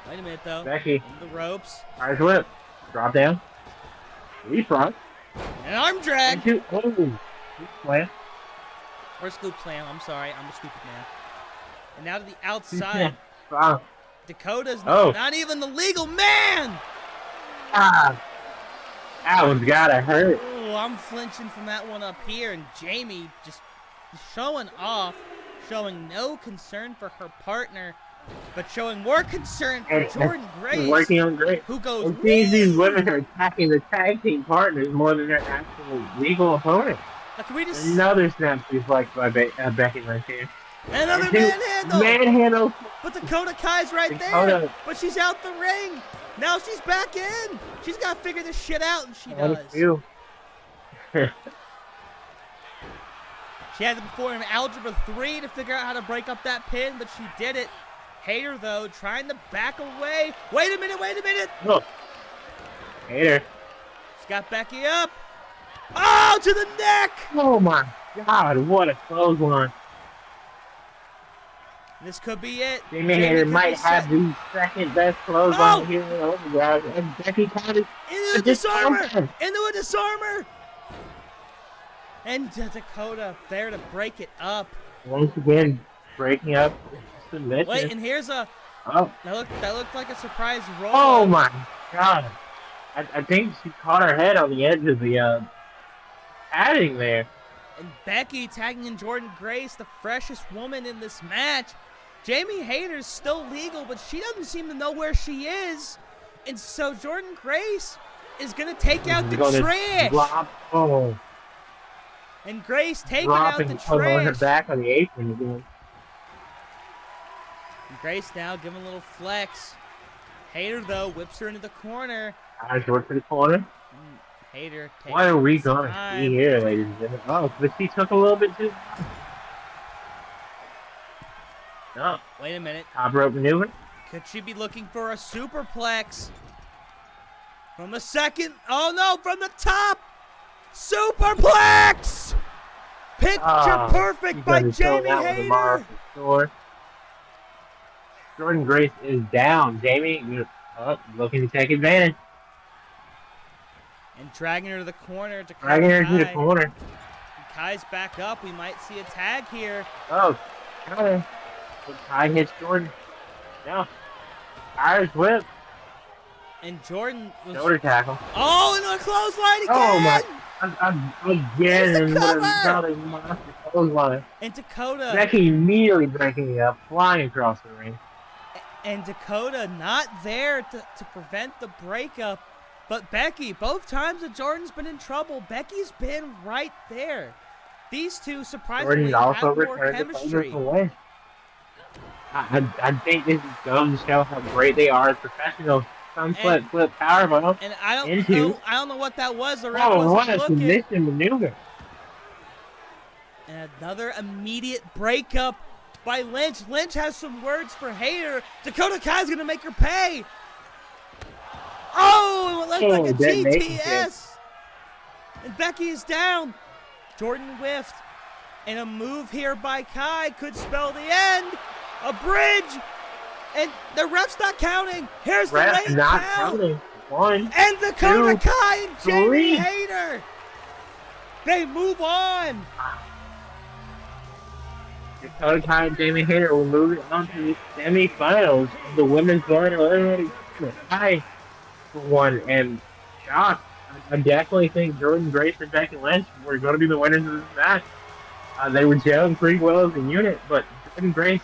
Wait a minute, though. Becky. In the ropes. Irish whip. Drop down. Leapfrog. An arm drag. Oh, slam. Or scoop slam. I'm sorry. I'm a stupid man. And now to the outside. Wow. Dakota's not even the legal man. Ah. That one's gotta hurt. Oh, I'm flinching from that one up here. And Jamie just showing off, showing no concern for her partner, but showing more concern for Jordynne Grace. Working on Grace. Who goes, these women are attacking the tag team partners more than their actual legal opponent. Can we just... Another snap deflect by Becky Lynch here. Another manhandle. Manhandle. But Dakota Kai's right there. But she's out the ring. Now she's back in. She's got to figure this shit out, and she does. She had to perform Algebra 3 to figure out how to break up that pin, but she did it. Hayter, though, trying to back away. Wait a minute. Look. Hayter. She's got Becky up. Oh, to the neck. Oh, my God. What a clothesline. This could be it. Jamie Hayter might have the second best clothesline here in Overdrive. And Becky caught it. Into a disarmer. And Dakota there to break it up. Once again, breaking up submission. Wait, and here's a... Oh. That looked like a surprise roll. Oh, my God. I think she caught her head on the edge of the padding there. And Becky tagging in Jordynne Grace, the freshest woman in this match. Jamie Hayter's still legal, but she doesn't seem to know where she is. And so Jordynne Grace is going to take out the trash. And Grace taking out the trash. Her back on the apron again. And Grace now giving a little flex. Hayter, though, whips her into the corner. Eyes work for the corner. Hayter takes What are we going to see here, ladies and gentlemen? Oh, but she took a little bit too... No. Wait a minute. Top rope maneuver. Could she be looking for a superplex? From the second. Oh, no. From the top. Superplex. Picture perfect by Jamie Hayter. Jordynne Grace is down. Jamie looking to take advantage. And dragging her to the corner. Dragging her to the corner. Kai's back up. We might see a tag here. Oh, counter. Kai hits Jordynne. No. Irish whip. And Jordynne was... Shoulder tackle. Oh, and a clothesline again. Oh, my. Again. Another monster clothesline. And Dakota. Becky immediately breaking it up, flying across the ring. And Dakota not there to prevent the breakup. But Becky, both times that Jordynne's been in trouble, Becky's been right there. These two surprisingly have more chemistry. I think this is going to show how great they are as professionals. Some flip powerbomb. And I don't know what that was. What a submission maneuver. And another immediate breakup by Lynch. Lynch has some words for Hayter. Dakota Kai's going to make her pay. Oh, it looked like a GTS. And Becky is down. Jordynne whiffed. And a move here by Kai could spell the end. A bridge. And the ref's not counting. Here's the late not count. Counting. 1, and Dakota Kai and Jamie 3. Hayter. They move on. Dakota Kai and Jamie Hayter will move on to the semifinals of the women's eliminating Kai for one. And shocked. I definitely think Jordynne Grace and Becky Lynch were going to be the winners of this match. They were gelling pretty well as a unit, but Jordynne Grace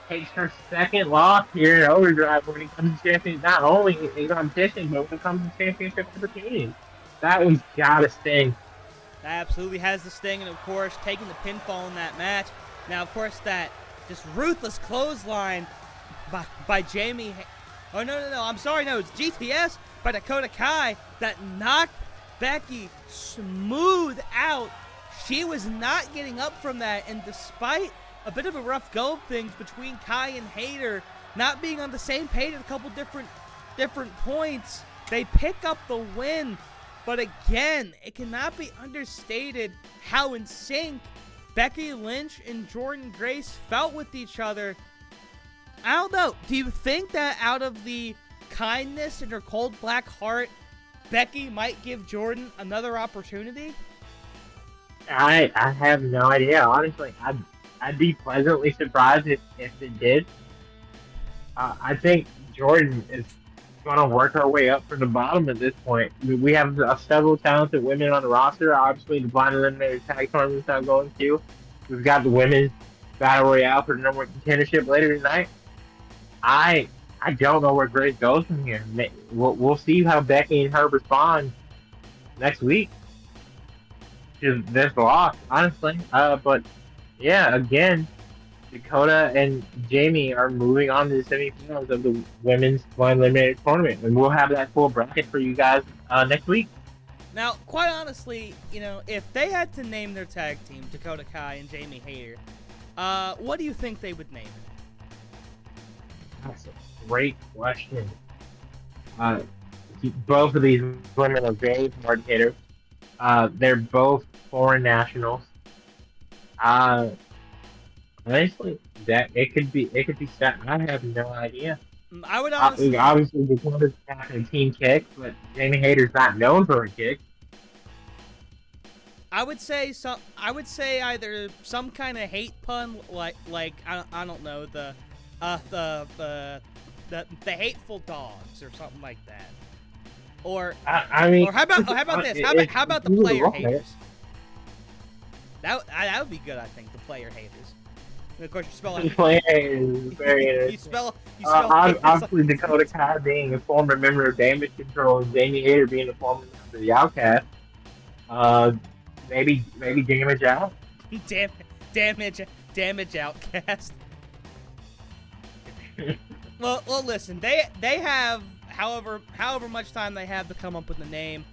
takes her second loss here in Overdrive when it comes to championship, not only in competition, but when it comes to championship opportunities. That one's gotta sting. That absolutely has the sting, and of course, taking the pinfall in that match. Now, of course, that just ruthless clothesline by Jamie. Oh, no, I'm sorry, no, it's GTS by Dakota Kai that knocked Becky smooth out. She was not getting up from that, and despite a bit of a rough go of things between Kai and Hayter, not being on the same page at a couple different different points, they pick up the win. But again, it cannot be understated how in sync Becky Lynch and Jordynne Grace felt with each other. I don't know. Do you think that out of the kindness in her cold black heart, Becky might give Jordynne another opportunity? I have no idea. Honestly, I'd be pleasantly surprised if it did. I think Jordynne is going to work her way up from the bottom at this point. I mean, we have several talented women on the roster. Obviously, the blind eliminator tag tournament's not going to. We've got the women's battle royale for the number one contendership later tonight. I don't know where Grace goes from here. We'll see how Becky and her respond next week to this loss, honestly. But yeah, again, Dakota and Jamie are moving on to the semifinals of the women's blind eliminator tournament, and we'll have that full bracket for you guys next week. Now, quite honestly, if they had to name their tag team, Dakota Kai and Jamie Hayter, what do you think they would name it? That's a great question. Both of these women are very hard hitters. They're both foreign nationals. Honestly, that it could be set. I have no idea. I would honestly, obviously Dakota's got a team kick, but Jamie Hayter's not known for a kick. I would say either some kind of hate pun, like I don't know, the hateful dogs or something like that, or I mean, or how about this? How about the player haters? That would be good. I think the player haters. And of course, you spell it. Player haters is very interesting. You spell. Obviously, Dakota Kai being a former member of Damage Control and Jamie Hayter being a former member of the Outcast. Maybe Damage Out. Damage Outcast. well, listen. They have however much time they have to come up with a name.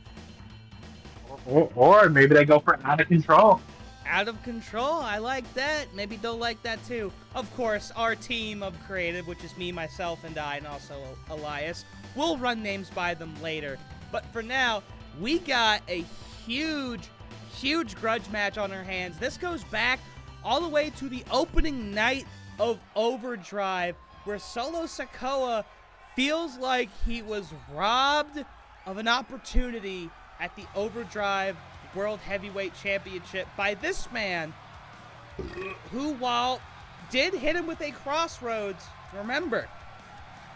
Or maybe they go for Out of Control. Out of Control, I like that. Maybe they'll like that too. Of course, our team of creative, which is me, myself, and I, and also Elias, will run names by them later. But for now, we got a huge grudge match on our hands. This goes back all the way to the opening night of Overdrive, where Solo Sikoa feels like he was robbed of an opportunity at the Overdrive World Heavyweight Championship by this man, who, while did hit him with a crossroads, remember,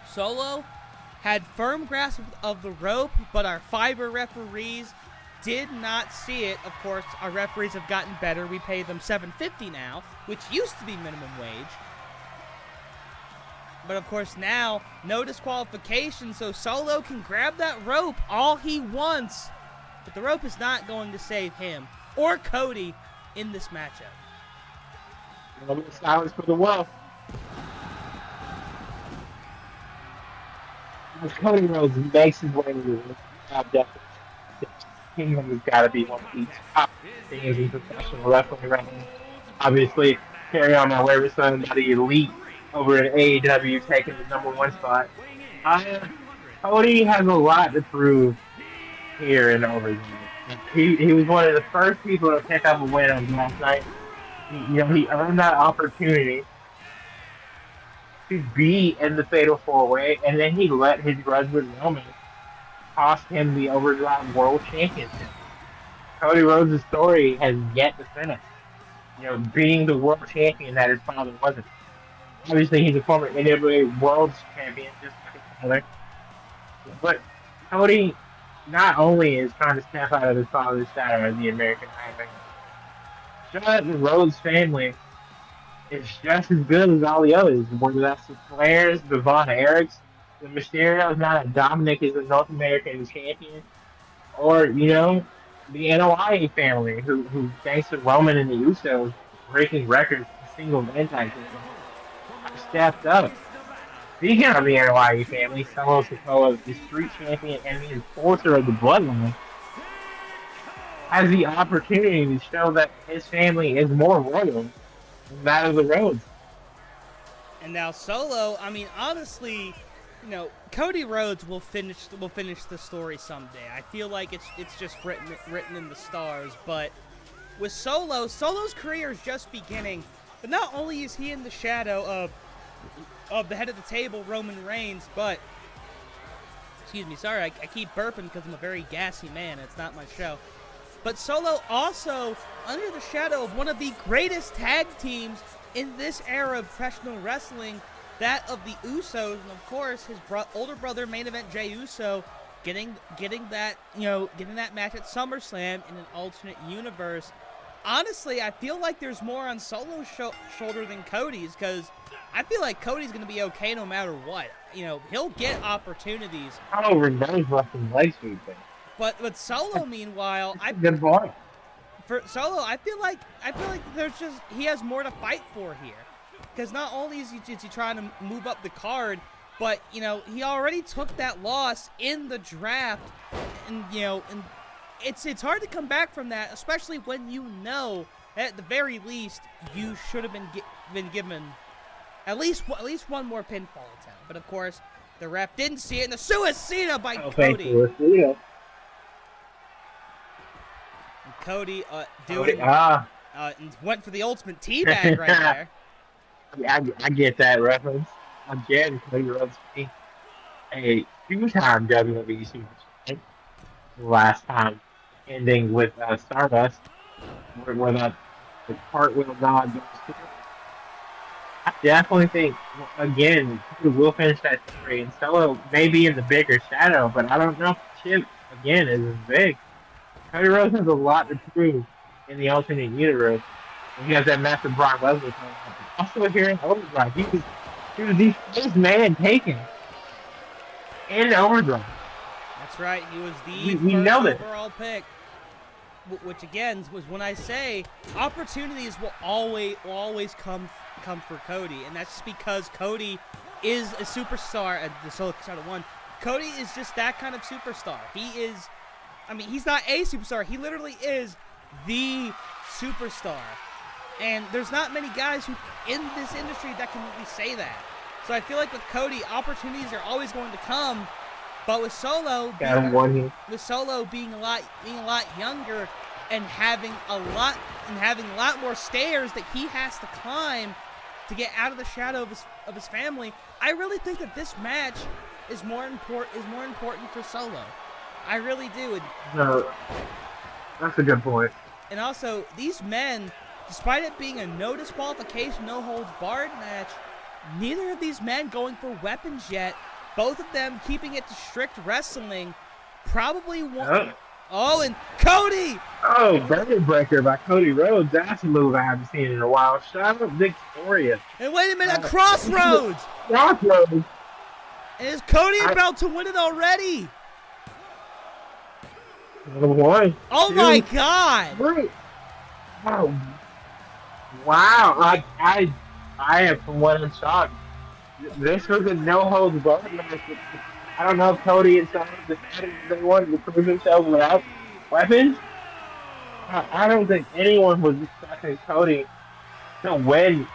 Solo had firm grasp of the rope, but our fiber referees did not see it. Of course, our referees have gotten better. We pay them $7.50 now, which used to be minimum wage. But of course now, no disqualification, so Solo can grab that rope all he wants. But the rope is not going to save him or Cody in this matchup. Silence for the wolf. As Cody Rhodes makes his way to the top depth, Kingdom has got to be one of the top things in professional wrestling right now. Obviously, carry on my way with somebody elite over at AEW taking the #1 spot. Cody has a lot to prove here in Overdrive. He was one of the first people to pick up a win on last night. He earned that opportunity to be in the Fatal 4-Way, and then he let his grudge with Roman cost him the Overdrive World Championship. Cody Rhodes' story has yet to finish. Being the world champion that his father wasn't. Obviously, he's a former NWA World Champion, just like his father. But Cody not only is trying to step out of his father's shadow as the American Nightmare, the Rhodes family is just as good as all the others, whether that's the Flairs, the Von Erichs, the Mysterios, now that Dominic is a North American champion, or, the NOI family, who thanks to Roman and the Usos breaking records in single men titles, have stepped up. Speaking of the NYE family, Solo Sikoa, the street champion and the enforcer of the bloodline, has the opportunity to show that his family is more royal than that of the Rhodes. And now Solo, honestly, You know, Cody Rhodes will finish the story someday. I feel like it's just written in the stars. But with Solo's career is just beginning. But not only is he in the shadow of the head of the table, Roman Reigns, but excuse me, sorry, I keep burping because I'm a very gassy man. It's not my show. But Solo also under the shadow of one of the greatest tag teams in this era of professional wrestling, that of the Usos, and of course his older brother, main event Jey Uso, getting that match at SummerSlam in an alternate universe. Honestly, I feel like there's more on Solo's shoulder than Cody's, because I feel like Cody's going to be okay no matter what. You know, he'll get opportunities. Oh, knows fucking leg sweeping. But Solo, meanwhile, good boy. For Solo, I feel like he has more to fight for here, because not only is he trying to move up the card, but you know he already took that loss in the draft, and it's hard to come back from that, especially when you know at the very least you should have been given at least one more pinfall attempt. But of course, the ref didn't see it, and the Suicida by Cody. And Cody went for the ultimate teabag right there. I get that reference. Again, Cody Rhodes being a two-time WWE Superstar. Last time, ending with Stardust, where the cartwheel god goes to. I definitely think, again, Cody will finish that story, and Solo may be in the bigger shadow, but I don't know if the chip, again, is as big. Cody Rhodes has a lot to prove in the alternate universe. And he has that match with Brock Lesnar. Also here in Overdrive, he was the first man taken in Overdrive. That's right, he was the we first know overall pick. Which again was when I say opportunities will always come for Cody, and that's just because Cody is a superstar at the Solo Side of One. Cody is just that kind of superstar. He's not a superstar. He literally is the superstar. And there's not many guys who in this industry that can really say that. So I feel like with Cody, opportunities are always going to come. But with Solo being a lot younger and having a lot more stairs that he has to climb to get out of the shadow of his family, I really think that this match is more important for Solo. I really do. No, that's a good point. And also, these men, despite it being a no disqualification, no holds barred match, neither of these men going for weapons yet. Both of them keeping it to strict wrestling. Probably one. Oh, and Cody! Oh, Burger Breaker by Cody Rhodes. That's a move I haven't seen in a while. Shout out Victoria. And wait a minute, Crossroads! Crossroads! And is Cody about to win it already? One. Oh two, my God! Three. Oh. Wow. I am from what I'm shocked. This was a no-holds barred match. I don't know if Cody and Solo decided they wanted to prove themselves without weapons. I don't think anyone was expecting Cody to win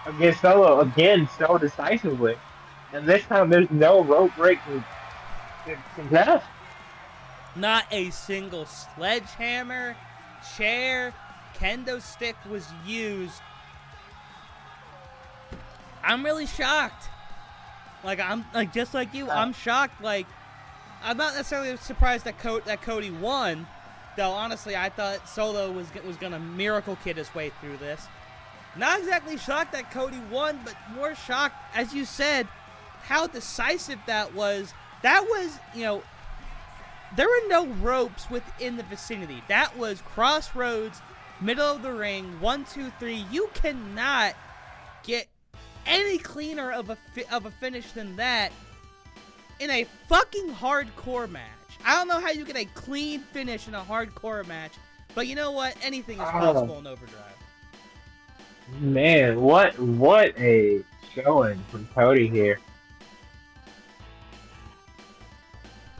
against Solo again so decisively. And this time there's no rope break to contest. Not a single sledgehammer, chair, kendo stick was used. I'm really shocked. I'm just like you. I'm shocked. I'm not necessarily surprised that Cody won, though. Honestly, I thought Solo was gonna miracle kid his way through this. Not exactly shocked that Cody won, but more shocked, as you said, how decisive that was. That was, there were no ropes within the vicinity. That was Crossroads, middle of the ring, 1, 2, 3. You cannot get any cleaner of a finish than that in a fucking hardcore match. I don't know how you get a clean finish in a hardcore match, but you know what? Anything is possible in Overdrive. Man, what a showing from Cody here.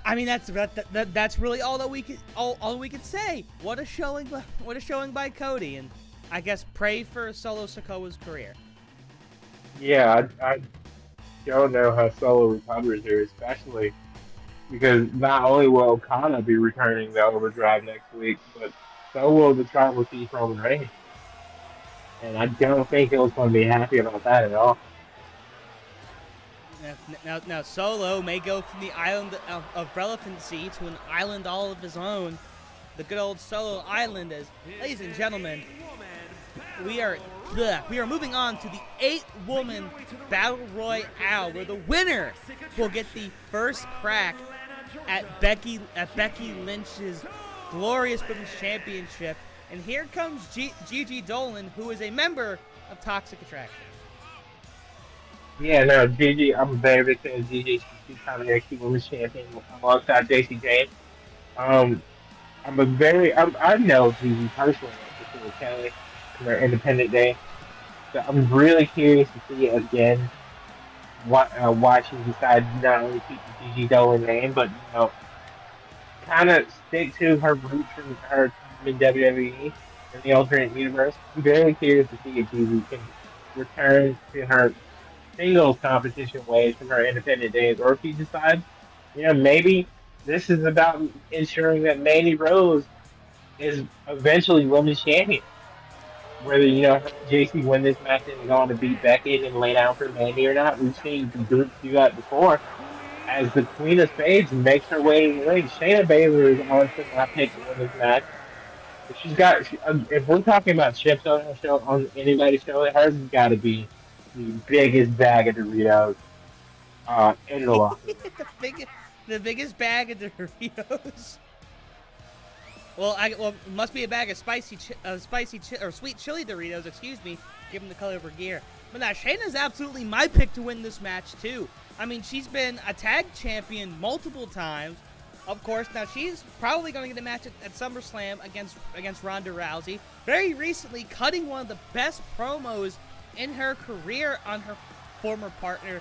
I mean, that's really all that we could say. What a showing by Cody, and I guess pray for Solo Sikoa's career. Yeah, don't know how Solo recovers here, especially because not only will Okada be returning to Overdrive next week, but so will the Tribal Chief Roman Reigns. And I don't think he was going to be happy about that at all. Now, Solo may go from the island of relevancy to an island all of his own. The good old Solo Island is, ladies and gentlemen, we are moving on to the 8-woman Battle Royale, where the winner will get the first crack at Becky Lynch's glorious Women's Championship. And here comes Gigi Dolan, who is a member of Toxic Attraction. Yeah, no, Gigi, I'm a very big fan of Gigi. She's becoming NXT Women's Champion alongside JC Jane. Um, I know Gigi personally, like Kelly, from her Independent Day. So I'm really curious to see again why she decided to not only keep the Gigi Dolan name, but kind of stick to her roots from her time in WWE in the alternate universe. I'm very curious to see if Gigi can return to her singles competition ways from her independent days, or if he decides, maybe this is about ensuring that Mandy Rose is eventually women's champion. Whether JC win this match and go on to beat Becky and lay down for Mandy or not, we've seen groups do that before. As the Queen of Spades makes her way to the ring, Shayna Baszler is honestly my pick to win this match. If we're talking about chips on her show, on anybody's show, hers has got to be the biggest bag of Doritos in the locker room. the biggest bag of Doritos. Well, it must be a bag of sweet chili Doritos. Excuse me, given the color of her gear. But now Shayna's absolutely my pick to win this match too. I mean, she's been a tag champion multiple times. Of course, now she's probably going to get a match at SummerSlam against Ronda Rousey. Very recently, cutting one of the best promos in her career on her former partner.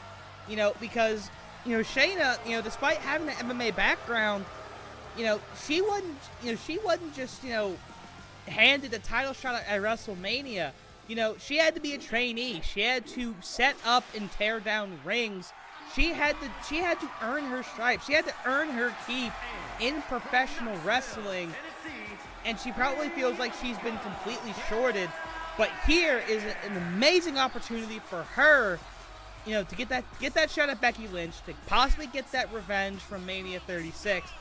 Because Shayna, despite having an MMA background, she wasn't just handed a title shot at WrestleMania. She had to be a trainee. She had to set up and tear down rings. She had to earn her stripes. She had to earn her keep in professional wrestling, and she probably feels like she's been completely shorted. But here is an amazing opportunity for her, to get that shot at Becky Lynch, to possibly get that revenge from Mania 36.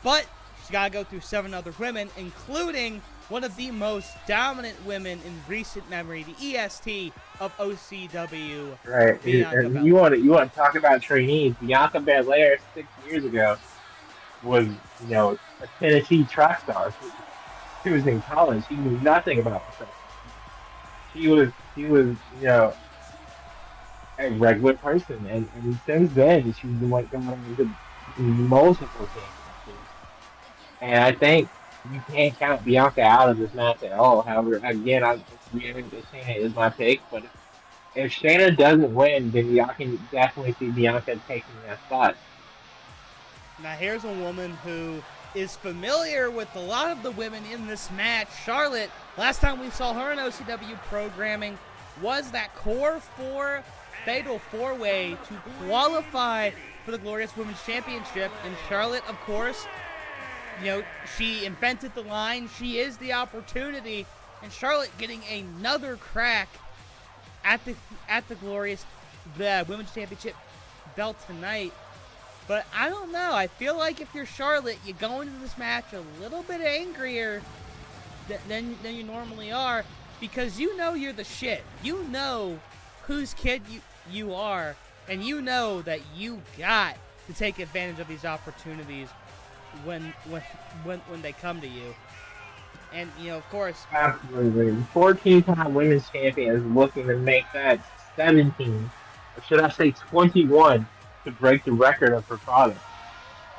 But she's got to go through 7 other women, including one of the most dominant women in recent memory, the EST of OCW. Right. And you want to talk about trainees? Bianca Belair 6 years ago was a Tennessee track star. She was in college. She knew nothing about the She was a regular person, and since then she's been going on to multiple things. And I think you can't count Bianca out of this match at all. However, again, I'm reiterating that Shayna is my pick, but if Shayna doesn't win, then I can definitely see Bianca taking that spot. Now here's a woman who is familiar with a lot of the women in this match. Charlotte, last time we saw her in OCW programming, was that core 4 fatal 4-way to qualify for the Glorious Women's Championship. And Charlotte, of course, she invented the line, she is the opportunity, and Charlotte getting another crack at the Glorious Women's Championship belt tonight. But I don't know, I feel like if you're Charlotte, you go into this match a little bit angrier than you normally are, because you're the shit. You know whose kid you are, and you know that you got to take advantage of these opportunities when they come to you. And of course, absolutely, 14-time women's champion is looking to make that 17, or should I say 21, to break the record of her father.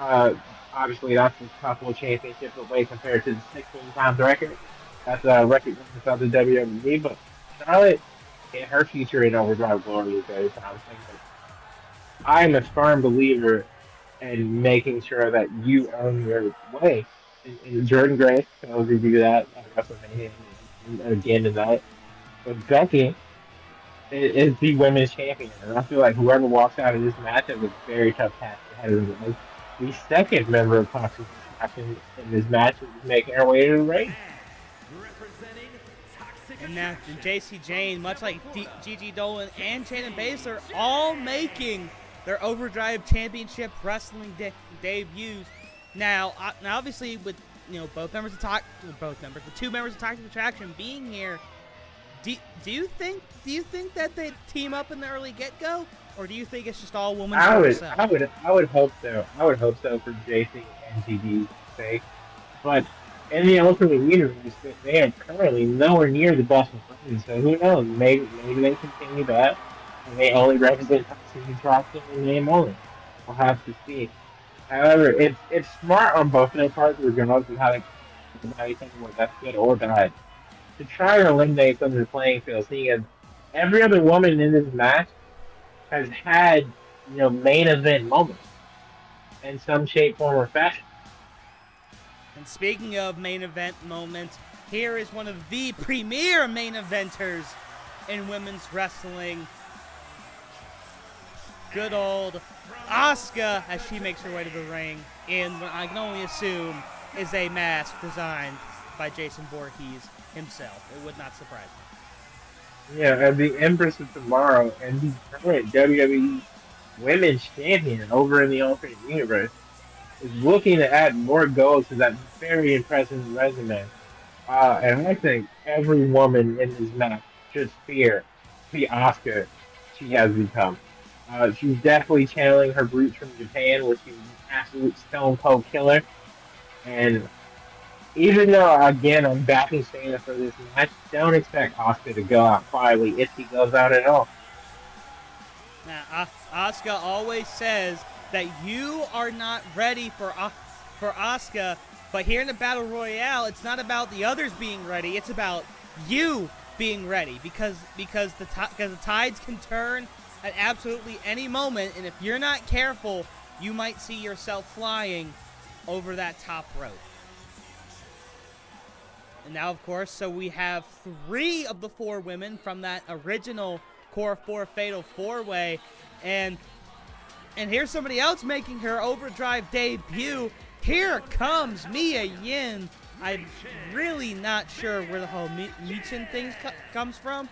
Obviously, that's a couple of championships away compared to the 16 times record. That's a record of the WWE. But Charlotte, in her future in Overdrive Glory is very promising. I am a firm believer and making sure that you earn your way. And Jordan Grace can only do that at WrestleMania and again tonight. But Becky, is the women's champion. And I feel like whoever walks out of this match has a very tough task ahead of them. As the second member of Toxic Attraction in this match is making her way to the ring. Representing Toxic And now Attraction. JC Jane, much like Gigi Dolan and Shannon Baszler, all making their Overdrive Championship Wrestling debuts. Now, obviously, with both members of the two members of Toxic Attraction being here, do you think that they team up in the early get-go, or do you think it's just all women? I would hope so. I would hope so for JC and GD's sake. But in the Ultimate Universe, they are currently nowhere near the best of friends. So who knows? Maybe they continue that, and they only represent Toxic Attraction in name only. We'll have to see. However, it's smart on both of their parts, regardless of how they think whether that's good or bad, to try to eliminate some of the playing field. Seeing as every other woman in this match has had, main event moments in some shape, form, or fashion. And speaking of main event moments, here is one of the premier main eventers in women's wrestling. Good old Asuka, as she makes her way to the ring in what I can only assume is a mask designed by Jason Voorhees himself. It would not surprise me. Yeah, and the Empress of Tomorrow and the current WWE Women's Champion over in the Alternate Universe is looking to add more goals to that very impressive resume. And I think every woman in this match should fear the Asuka she has become. She's definitely channeling her roots from Japan, where she's an absolute stone cold killer. And even though, again, I'm backing Shayna for this match, don't expect Asuka to go out quietly if she goes out at all. Now, Asuka always says that you are not ready for Asuka, but here in the Battle Royale, it's not about the others being ready, it's about you being ready, because the tides can turn at absolutely any moment, and if you're not careful, you might see yourself flying over that top rope. And now, of course, so we have 3 of the 4 women from that original Core 4 Fatal 4-Way, and here's somebody else making her Overdrive debut. Here comes Mia Yim. I'm really not sure where the whole Michin thing comes from,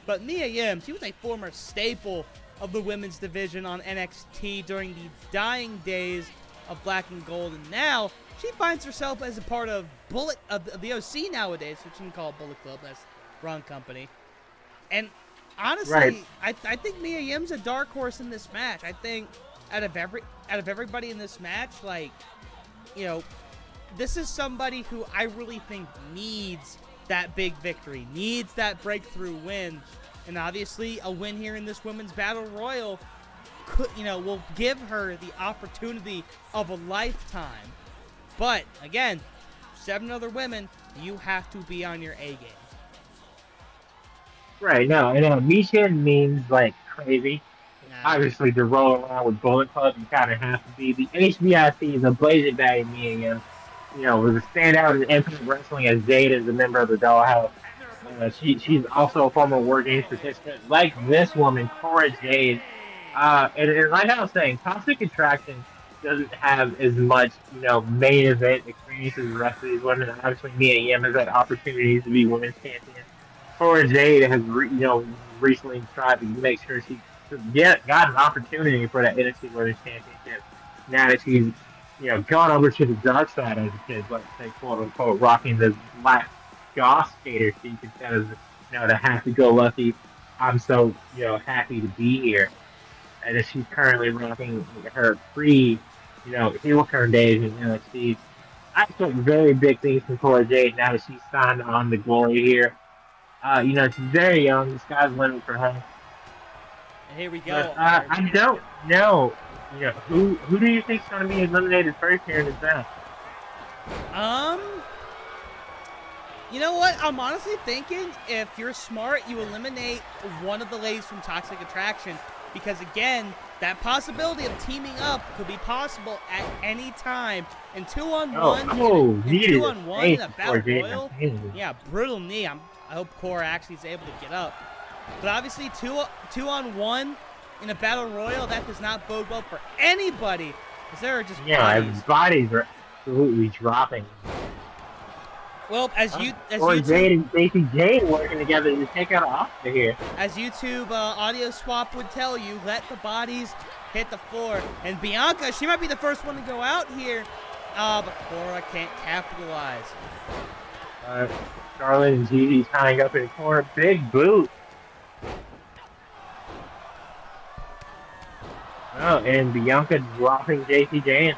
but Mia Yim, she was a former staple of the women's division on NXT during the dying days of Black and Gold, and now she finds herself as a part of the OC nowadays, which you can call Bullet Club. That's wrong company. And honestly, Right. I think Mia Yim's a dark horse in this match. I think out of everybody in this match, this is somebody who I really think needs that big victory, needs that breakthrough win. And obviously, a win here in this women's battle royal will give her the opportunity of a lifetime. But again, 7 other women, you have to be on your A game. Right, no, I know Michin means like crazy. Nah. Obviously, to roll around with Bullet Club, you kind of have to be. The HBIC is a blazing bag of me again. Was a standout in Impact Wrestling as Jade is a member of the Dollhouse. She's also a former War Games participant, like this woman, Cora Jade. And like I was saying, Toxic Attraction doesn't have as much, main event experience as the rest of these women. Obviously, Mia Yim has had opportunities to be women's champion. Cora Jade has, recently tried to make sure she got an opportunity for that NXT Women's Championship. Now that she's, gone over to the dark side as a kid, let's say, quote unquote, rocking the black goth skater she instead of, the happy-go-lucky, I'm so, happy to be here. And that she's currently rocking her heel turn days in NXT. I expect very big things from Cora Jade now that she's signed on the Glory here. She's very young. The sky's the limit for her. And here we go. But, I don't know. Who do you think's going to be eliminated first here in this match? You know what? I'm honestly thinking if you're smart, you eliminate one of the ladies from Toxic Attraction, because again, that possibility of teaming up could be possible at any time. And 2-on-1, in a battle royal, yeah, brutal knee. I hope Cora actually is able to get up. But obviously, two on one in a battle royal, that does not bode well for anybody. Because there are just bodies. Bodies are absolutely dropping. Well, as Jade and Stacey Jane working together to take out Asuka here. As YouTube audio swap would tell you, let the bodies hit the floor. And Bianca, she might be the first one to go out here. But Cora can't capitalize. Charlotte and Gigi tying up in the corner. Big boot. Oh, and Bianca dropping JC Jane.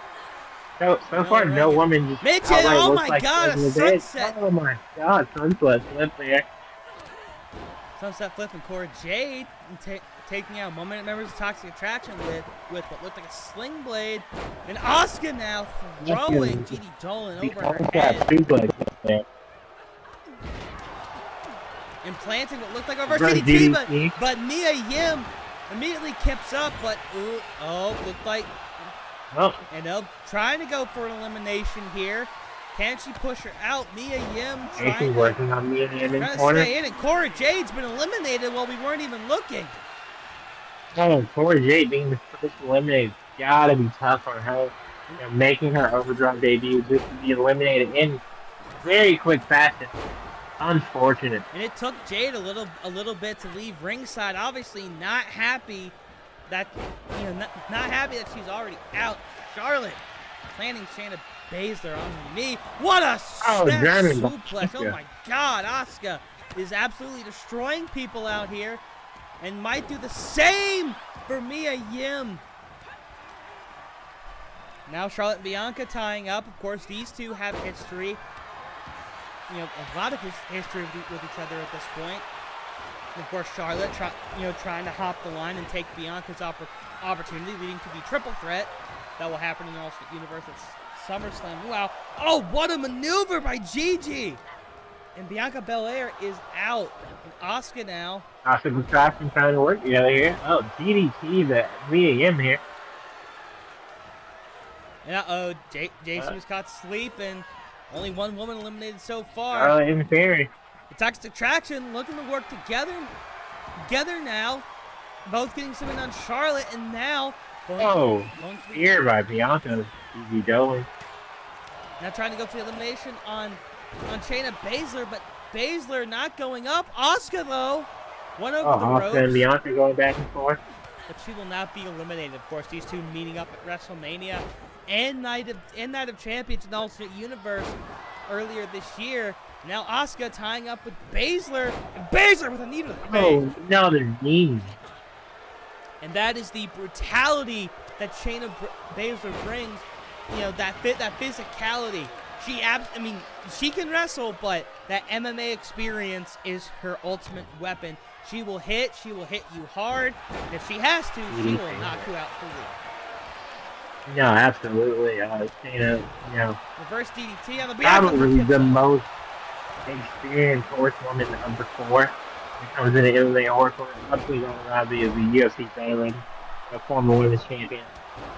So far, no woman just Mitchell, oh my like God, a sunset. Oh my God, sunset flip there. Sunset flip and Cora Jade taking out Moment members of Toxic Attraction with what looked like a sling blade. And Asuka now throwing Gigi Dolan over her head. And planting what looked like a reverse DDT, but Mia Yim immediately kips up, but looked like and trying to go for an elimination here. Can she push her out? Mia Yim trying working on Mia Yim in corner. Stay in, and Cora Jade's been eliminated while we weren't even looking. Oh, Cora Jade being the first eliminated, gotta be tough on her. You know, making her Overdrive debut just to be eliminated in very quick fashion. Unfortunate. And it took Jade a little bit to leave ringside. Obviously not happy that not happy that she's already out. Charlotte planting Shayna Baszler on her knee. What a suplex! Oh my God, Asuka is absolutely destroying people out here, and might do the same for Mia Yim. Now Charlotte and Bianca tying up. Of course, these two have history. A lot of history with each other at this point. And of course, Charlotte trying to hop the line and take Bianca's opportunity, leading to the triple threat that will happen in the Ultimate Universe at SummerSlam. Wow. Oh, what a maneuver by Gigi! And Bianca Belair is out. And Asuka now. Asuka was trying to work together here. Oh, DDT that Mia Yim here. And Jason was caught sleeping. Only one woman eliminated so far. In theory. The Toxic Attraction looking to work together now. Both getting something on Charlotte, and now going here by Bianca. Gigi Dolan. Now trying to go for the elimination on Shayna Baszler, but Baszler not going up. Asuka though, one over the ropes. And Bianca going back and forth. But she will not be eliminated. Of course, these two meeting up at WrestleMania and Night of Champions in Ultimate Universe earlier this year. Now Asuka tying up with Baszler, and Baszler with a knee to the face. Oh, no, they're knee. And that is the brutality that Shayna Baszler brings. That physicality. She can wrestle, but that MMA experience is her ultimate weapon. She will hit you hard, and if she has to, she will knock you out for real. No, absolutely. Shayna, reverse DDT on the probably the most experienced horsewoman of the four. It comes in the MMA horsewoman. Obviously, Robbie is the UFC veteran, a former women's champion.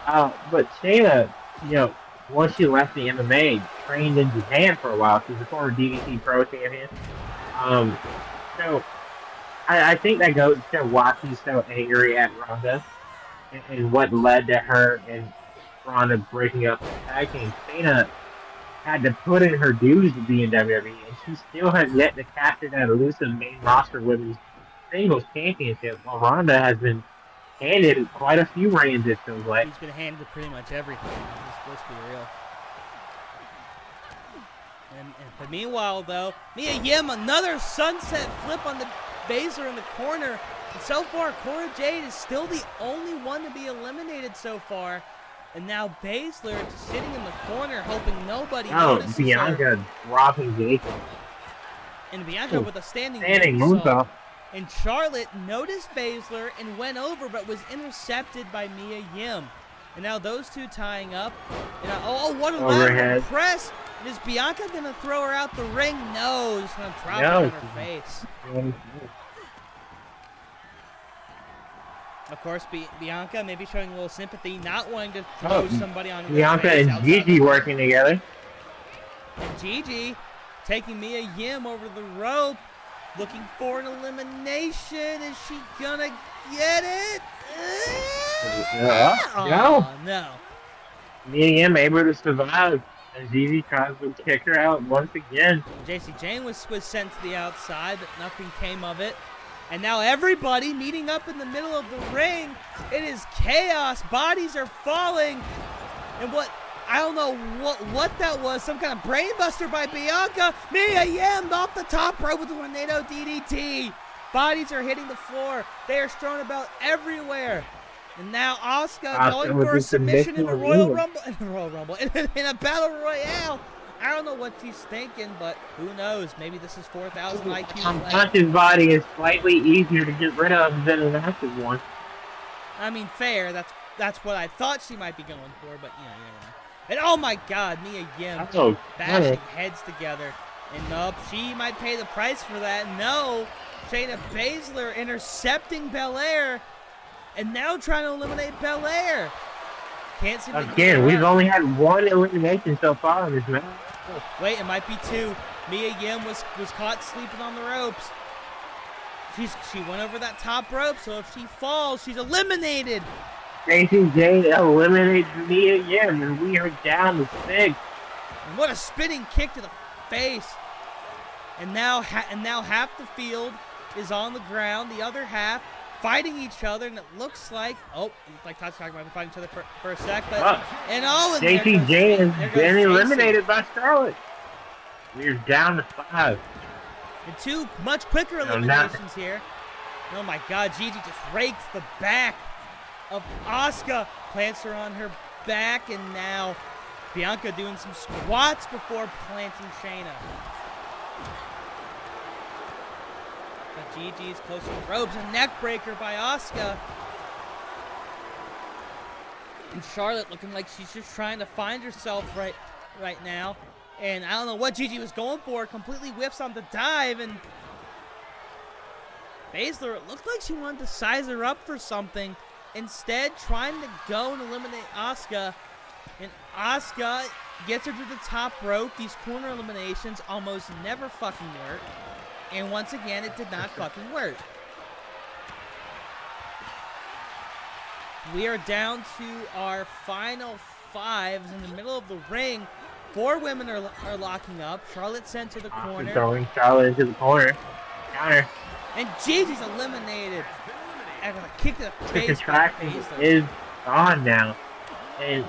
But Shayna, once she left the MMA, trained in Japan for a while. She's a former DDT Pro champion. So I think that goes to why she's so angry at Ronda and what led to her and Ronda breaking up the tag team. Shayna had to put in her dues to be in WWE, and she still has yet to capture that elusive main roster women's singles championship, while Ronda has been handed quite a few reigns, it feels like. He's been handed pretty much everything. Let's be real. But meanwhile, though, Mia Yim, another sunset flip on the Baszler in the corner. And so far, Cora Jade is still the only one to be eliminated so far. And now Baszler just sitting in the corner, hoping nobody notices Bianca dropping Jason. And Bianca with a standing moonsault. And Charlotte noticed Baszler and went over, but was intercepted by Mia Yim. And now those two tying up. And what a lateral press! And is Bianca going to throw her out the ring? No, she's going to drop her on her face. Of course, Bianca maybe showing a little sympathy, not wanting to throw somebody on her face. Bianca and Gigi working together. And Gigi taking Mia Yim over the rope. looking for an elimination. Is she gonna get it? No. Mia Yim able to survive as Gigi tries to kick her out once again. JC Jane was sent to the outside, but nothing came of it. And now everybody meeting up in the middle of the ring. It is chaos. Bodies are falling. And I don't know what that was. Some kind of brainbuster by Bianca. Mia Yim off the top rope with the tornado DDT. Bodies are hitting the floor. They are strewn about everywhere. And now Asuka going for a submission in a Royal Rumble. In a Battle Royale. I don't know what she's thinking, but who knows? Maybe this is 4,000 IQ. Unconscious body is slightly easier to get rid of than an active one. I mean, fair. That's what I thought she might be going for, but you never know. And oh my God, Mia Yim bashing heads together. And nope, she might pay the price for that. No, Shayna Baszler intercepting Belair, and now trying to eliminate Belair. Can't seem to again. We've only had one elimination so far in this match. Wait, it might be two. Mia Yim was caught sleeping on the ropes. She went over that top rope, so if she falls, she's eliminated. JC Jane eliminates Mia Yim, and we are down to 6. And what a spinning kick to the face. And now half the field is on the ground. The other half fighting each other, and it looks like like Todd's talking about fighting each other for a sec, but and JC Jane has been eliminated by Charlotte. We're down to 5. And 2 much quicker eliminations here. Oh my God, Gigi just rakes the back of Asuka, plants her on her back, and now Bianca doing some squats before planting Shayna. But Gigi's close to the ropes, a neck breaker by Asuka. And Charlotte looking like she's just trying to find herself right now. And I don't know what Gigi was going for, completely whiffs on the dive, and Baszler, it looked like she wanted to size her up for something. Instead, trying to go and eliminate Asuka. And Asuka gets her to the top rope. These corner eliminations almost never fucking work. And once again, it did not fucking work. We are down to our final 5s in the middle of the ring. 4 women are locking up. Charlotte sent to the corner. Throwing Charlotte into the corner. Counter. And Gigi's eliminated. After a kick to the face. The contraction is on now. And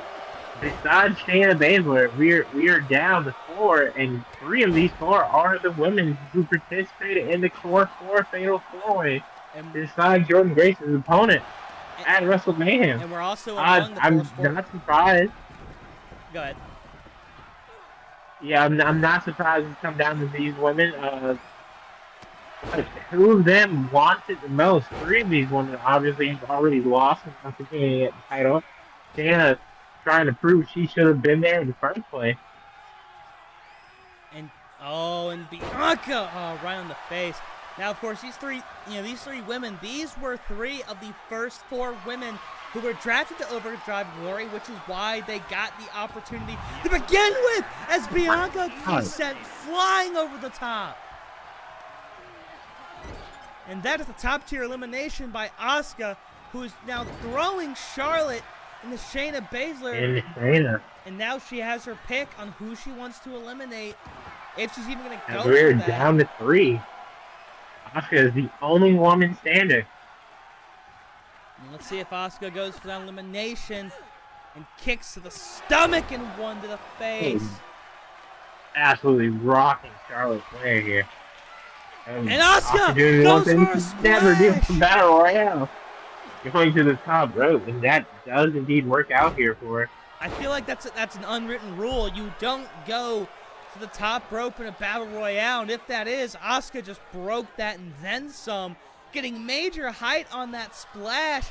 besides Shayna Baszler, we are down to 4, and 3 of these 4 are the women who participated in the Core 4 Fatal 4-Way. And besides Jordan Grace's opponent at WrestleMania. And we're also among the I'm not surprised. Go ahead. Yeah, I'm not surprised it's come down to these women. Who of them wants it the most? 3 of these women obviously have already lost and not getting the title. Shayna trying to prove she should have been there in the first place. And Bianca, right on the face. Now, of course, these three women, these were 3 of the first 4 women who were drafted to Overdrive Glory, which is why they got the opportunity to begin with, as Bianca was sent flying over the top. And that is the top-tier elimination by Asuka, who is now throwing Charlotte into Shayna Baszler. And now she has her pick on who she wants to eliminate, if she's even going to go. We're down to 3. Asuka is the only woman standing. And let's see if Asuka goes for that elimination and kicks to the stomach and 1 to the face. Absolutely rocking Charlotte Flair here. And Asuka goes for a splash. Never do for Battle Royale. Going to the top rope, and that does indeed work out here for her. I feel like that's an unwritten rule. You don't go to the top rope in a Battle Royale, and if that is, Asuka just broke that and then some, getting major height on that splash,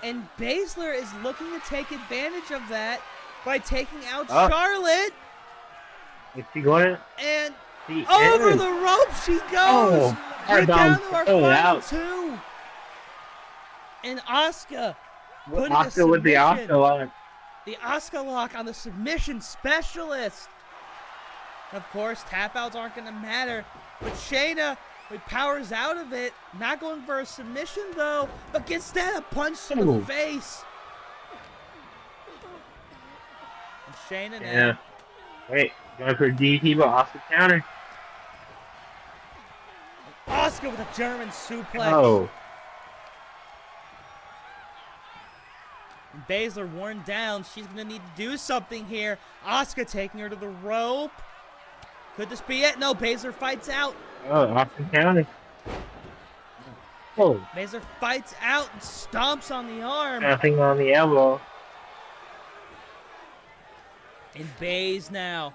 and Baszler is looking to take advantage of that by taking out Charlotte. Is she going to? And over the rope she goes. We're down to our final 2. And Asuka putting a submission. With the Asuka lock. The Asuka lock on the submission specialist. Of course, tap outs aren't going to matter. But Shayna He powers out of it. Not going for a submission, though. But gets that a punch to the Ooh. face. And Shayna now. Yeah. Wait, going for DT, but off the counter. Asuka with a German suplex. Oh. Baszler worn down. She's going to need to do something here. Asuka taking her to the rope. Could this be it? No, Baszler fights out. Oh, off the counter. Oh. Baszler fights out and stomps on the arm. Nothing on the elbow. And Baze now.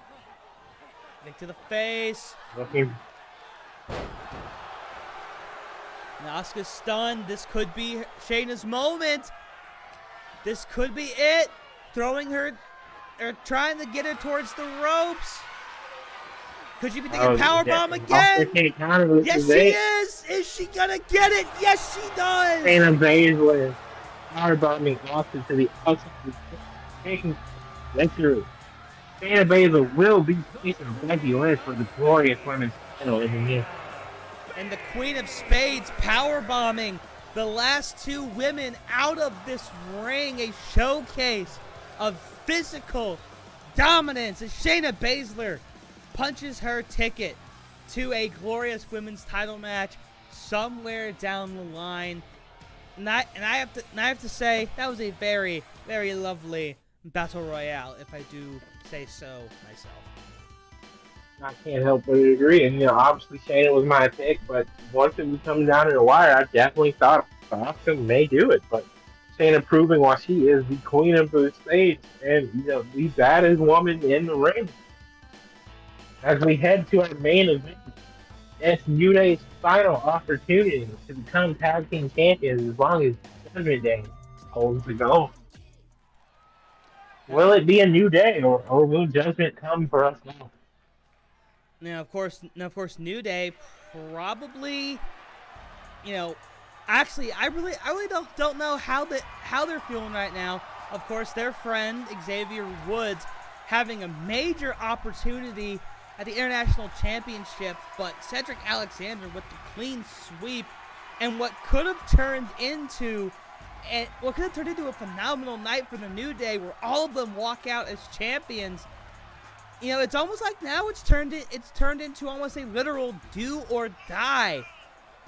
Kick to the face. Looking. And Asuka's stunned. This could be Shayna's moment. This could be it. Throwing her, or trying to get her towards the ropes. Could she be thinking powerbomb again? Yes, she is. Is she gonna get it? Yes, she does. Shayna Baszler powerbombing Austin to the outside. Taking victory. Shayna Baszler will be facing Becky Lynch for the glorious women's title in the year. And the Queen of Spades powerbombing the last two women out of this ring. A showcase of physical dominance as Shayna Baszler punches her ticket to a glorious women's title match somewhere down the line. And I have to say that was a very, very lovely battle royale, if I do say so myself. I can't help but agree. And, obviously Shayna was my pick, but once it was coming down to the wire, I definitely thought Asuka may do it. But Shayna proving why she is the queen of the stage and, the baddest woman in the ring. As we head to our main event, it's New Day's final opportunity to become tag team champions as long as Judgment Day holds the gold. Will it be a New Day, or will Judgment come for us now? Now, of course, New Day probably, actually, I really don't know how they're feeling right now. Of course, their friend Xavier Woods having a major opportunity at the International Championship, but Cedric Alexander with the clean sweep and what could have turned into a phenomenal night for the New Day, where all of them walk out as champions. It's almost like now it's turned into almost a literal do or die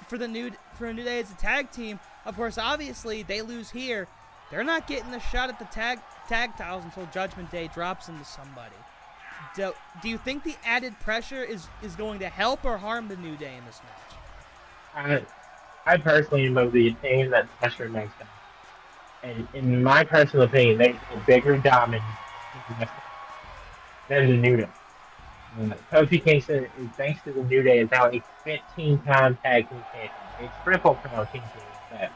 for the New Day as a tag team. Of course, obviously they lose here, they're not getting a shot at the tag titles until Judgment Day drops them to somebody. Do you think the added pressure is going to help or harm the New Day in this match? I personally am of the opinion that pressure makes them. And in my personal opinion, they feel bigger dominant than the New Day. Kofi Kingston, thanks to the New Day, is now a 15-time tag team champion. A triple crown champion.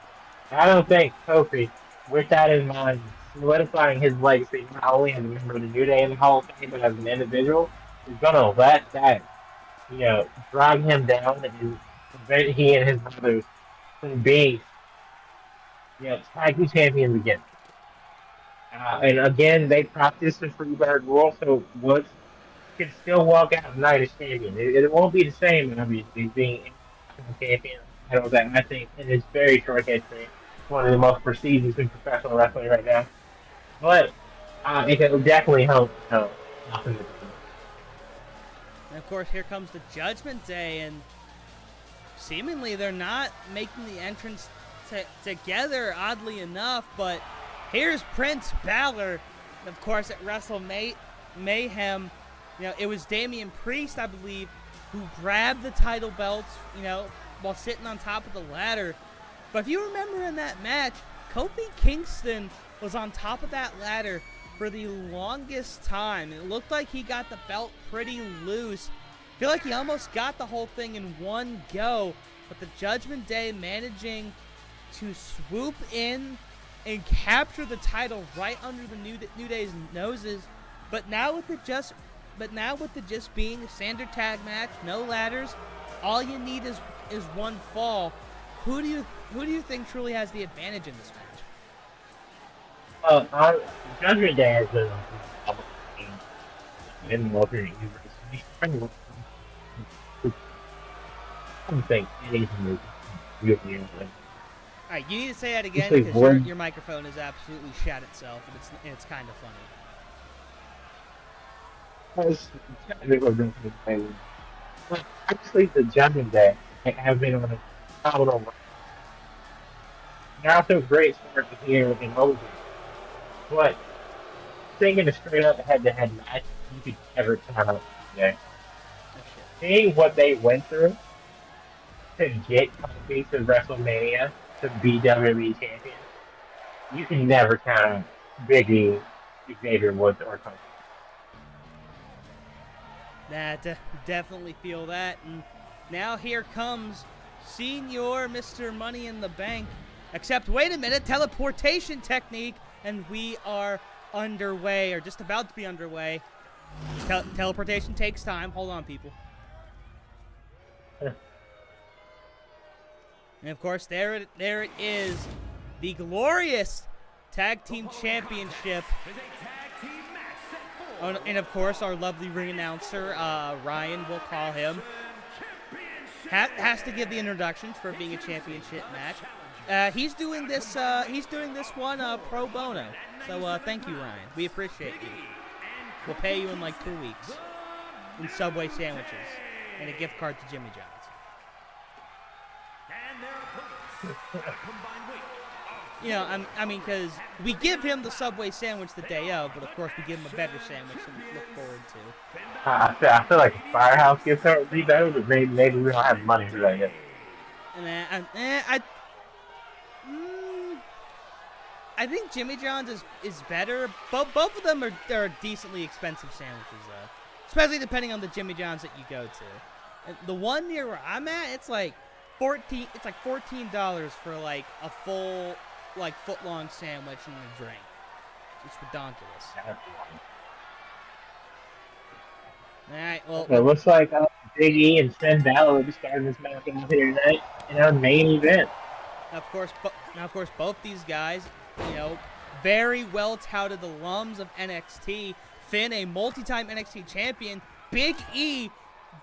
I don't think Kofi, with that in mind, solidifying his legacy not only as a member of the New Day in the Hall of Fame, but as an individual, is going to let that, drag him down and prevent he and his brothers from being, tag team champions again. And again, they practice the Freebird rule, so Woods can still walk out tonight as champion. It won't be the same, obviously, being champion. I think in his very short history, one of the most prestigious in professional wrestling right now. But it can definitely help. And of course, here comes the Judgment Day, and seemingly they're not making the entrance together, oddly enough. But here's Prince Balor, of course, at Mayhem. It was Damian Priest, I believe, who grabbed the title belts, while sitting on top of the ladder. But if you remember in that match, Kofi Kingston was on top of that ladder for the longest time. It looked like he got the belt pretty loose. I feel like he almost got the whole thing in one go, but the Judgment Day managing to swoop in and capture the title right under the New Day's noses. But now with it just being a standard tag match, no ladders, all you need is one fall. Who do you think truly has the advantage in this match? Judgment Day has been in the alternate universe. don't think anything is really good. All right, you need to say that again Especially because one- your microphone has absolutely shat itself, and it's kind of funny. Because technical difficulties. But actually, the judging day have been on a phenomenal run. They're off to a great start here in Overdrive. But thinking a straight up head-to-head match, you could never count out today. Oh, shit. Seeing what they went through to get Kofi to WrestleMania to be WWE champion, you can never count out Big E, Xavier Woods, or Kofi. Definitely feel that. And now here comes Senior Mr. Money in the Bank. Except, wait a minute, teleportation technique, and we are underway, or just about to be underway. Teleportation takes time. Hold on, people. And of course, there it is, the glorious Tag Team Championship. Oh, and of course, our lovely ring announcer, Ryan, we'll call him, has to give the introductions for being a championship match. He's doing this one pro bono. So thank you, Ryan. We appreciate you. We'll pay you in like 2 weeks in Subway sandwiches and a gift card to Jimmy John's. You know, I mean, because we give him the Subway sandwich the day of, but of course we give him a better sandwich to look forward to. I feel like a Firehouse gift card would be better, but maybe we don't have money for that yet. And I think Jimmy John's is better. Both of them are decently expensive sandwiches, though. Especially depending on the Jimmy John's that you go to. And the one near where I'm at, it's like $14 for like a full like foot-long sandwich and a drink. It's redonkulous. All right, well. It looks like Big E and Finn Balor will be starting this match here tonight in our main event. Of course, both these guys, you know, very well touted alums of NXT. Finn, a multi-time NXT champion. Big E,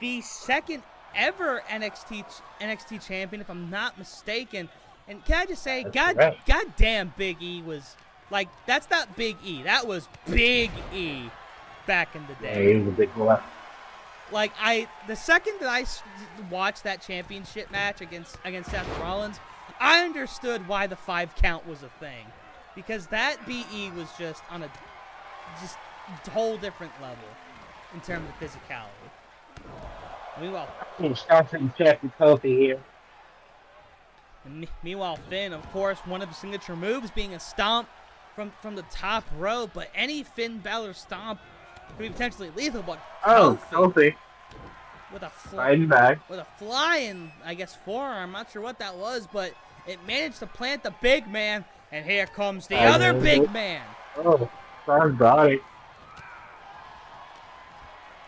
the second ever NXT champion, if I'm not mistaken. And can I just say, goddamn, Big E was like, that's not Big E. That was Big E back in the day. Yeah, he was a big boy. Like the second that I watched that championship match against Seth Rollins, I understood why the 5 count was a thing, because that BE was just on a whole different level in terms of physicality. Meanwhile, Johnson check the Kofi here. Meanwhile, Finn, of course, one of his signature moves being a stomp from the top rope, but any Finn Balor stomp could be potentially lethal. But Kofi with a flying, I guess, forearm. I'm not sure what that was, but it managed to plant the big man, and here comes the other big man. Oh, sorry body.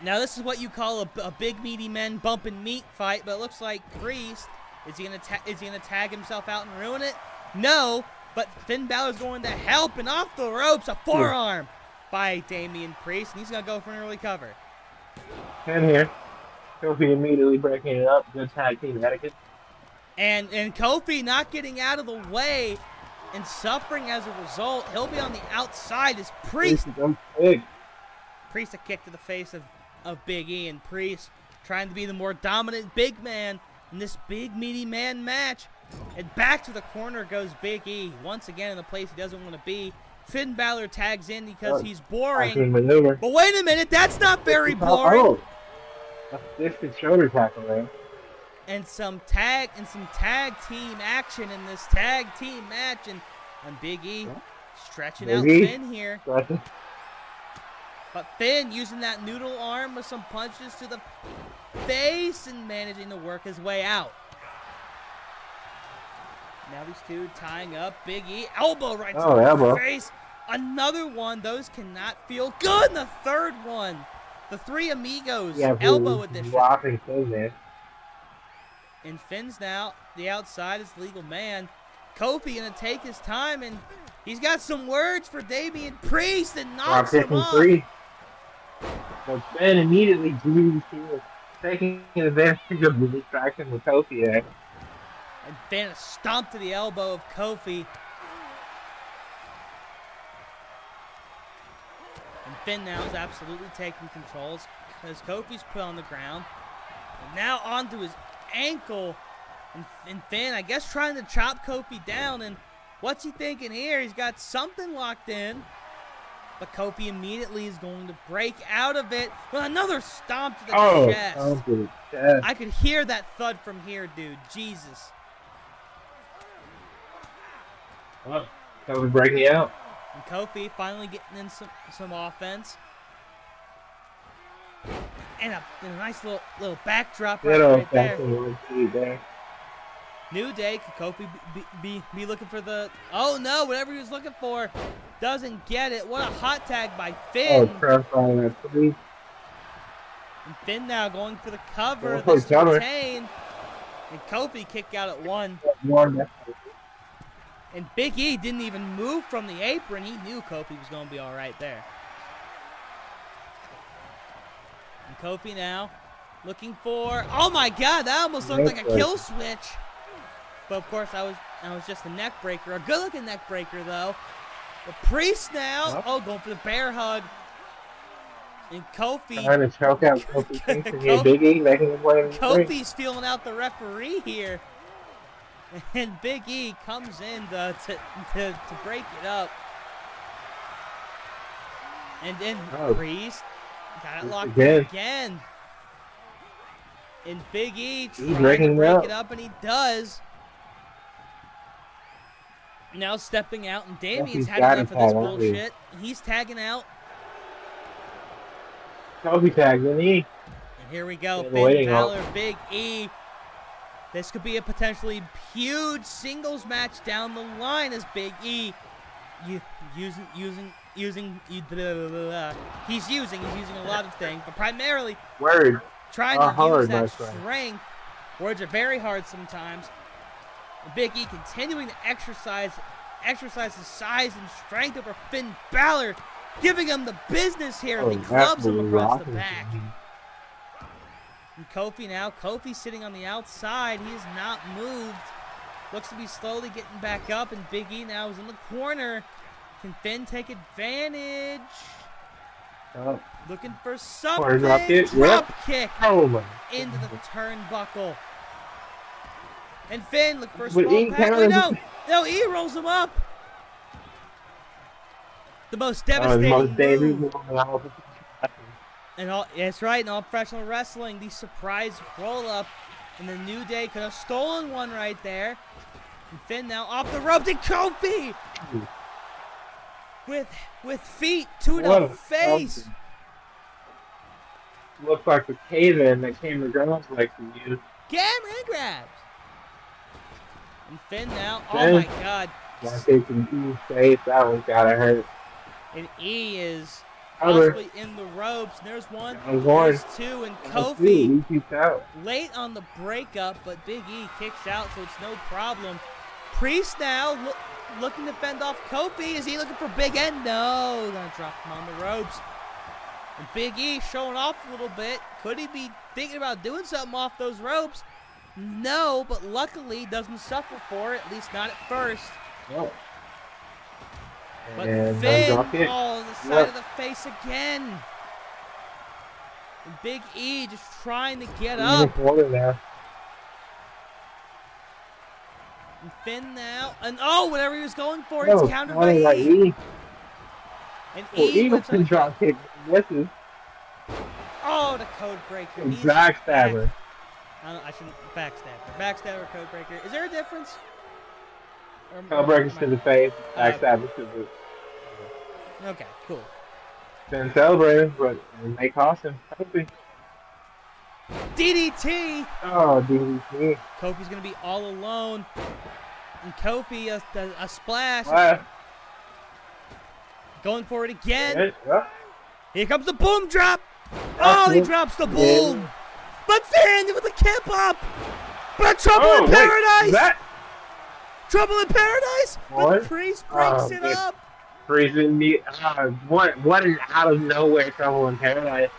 Now this is what you call a big meaty men bumping meat fight, but it looks like Priest is he gonna tag himself out and ruin it? No, but Finn Balor's going to help, and off the ropes, a forearm by Damian Priest, and he's gonna go for an early cover. And here, Kofi immediately breaking it up. Good tag team etiquette. And Kofi not getting out of the way and suffering as a result. He'll be on the outside as Priest. Priest a kick to the face of Big E, and Priest trying to be the more dominant big man in this big meaty man match. And back to the corner goes Big E, once again in the place he doesn't want to be. Finn Balor tags in because he's boring. But wait a minute, that's not very boring. This is shoulder tackle, man. And some tag team action in this tag team match, and Big E stretching out Finn here. But Finn using that noodle arm with some punches to the face and managing to work his way out. Now these two tying up. Big E, elbow right to the face. Another one. Those cannot feel good. And the third one. The Three Amigos elbow edition. And Finn's now the outside is legal man. Kofi gonna take his time, and he's got some words for Damian Priest and knocks him off. But Finn immediately drew the heel. taking advantage of the distraction with Kofi there. And then a stomp to the elbow of Kofi. And Finn now is absolutely taking controls because Kofi's put on the ground. And now onto his ankle. And Finn, I guess, trying to chop Kofi down. And what's he thinking here? He's got something locked in. But Kofi immediately is going to break out of it. Well, another stomp to the chest. Stomp to the chest. I could hear that thud from here, dude. Jesus. Oh, Kofi breaking out. And Kofi finally getting in some offense. And a nice little backdrop right there. New Day, could Kofi be looking for the... Oh, no, whatever he was looking for. Doesn't get it. What a hot tag by Finn. Oh, crap on that, please. And Finn now going for the cover. This retain. And Kofi kicked out at one. And Big E didn't even move from the apron. He knew Kofi was going to be all right there. And Kofi now looking for... Oh, my God. That almost looked like a kill switch. But, of course, that was just a neck breaker. A good-looking neck breaker, though. The Priest now. Oh, going for the bear hug. And Kofi. Trying to choke out Kofi Kingston here. Big E making him play. Kofi's feeling out the referee here. And Big E comes in to break it up. And then Priest got it locked again. And Big E trying to break it up, and he does. Now stepping out, and Damien's had enough of this bullshit. He's tagging out. Kofi tagged, didn't he? And here we go. Finn Balor, Big E. This could be a potentially huge singles match down the line as Big E he's using a lot of things, but primarily trying to use that strength. Words are very hard sometimes. Big E continuing to exercise his size and strength over Finn Balor, giving him the business here. He clubs him across the back. And Kofi sitting on the outside. He has not moved. Looks to be slowly getting back up, and Big E now is in the corner. Can Finn take advantage? Looking for something. Drop kick into the turnbuckle. And Finn look for a small pass. No, E rolls him up. The most devastating move. That's right, in all professional wrestling, the surprise roll-up. And the New Day could have stolen one right there. And Finn now off the ropes, and Kofi! With feet to the face. Looks like the cave-in that Cameron Grimes likes to use. Cameron grabs. And Finn now, oh my God. That one's gotta hurt. And E is possibly in the ropes. And there's one, there's two, and Kofi late on the breakup, but Big E kicks out, so it's no problem. Priest now looking to fend off Kofi. Is he looking for Big N? No, gonna drop him on the ropes. And Big E showing off a little bit. Could he be thinking about doing something off those ropes? No, but luckily doesn't suffer for it, at least not at first. Oh. But Finn, the side of the face again. And Big E just trying to get up. And Finn now, and whatever he was going for, it's countered by E. And E with a drop kick. Oh, the code breaker. Backstabber. I shouldn't backstabber, code breaker. Is there a difference? Code breakers to the face, backstabber to the. Okay, cool. Been celebrating, but it may cost him. DDT. Oh, DDT. Kofi's gonna be all alone, and Kofi a splash. Going for it again. Here comes the boom drop. Oh, he drops the boom. But Finn with the kip up. But Trouble in Paradise. Trouble in Paradise. But Priest breaks it up. Priest in me. What an out of nowhere Trouble in Paradise.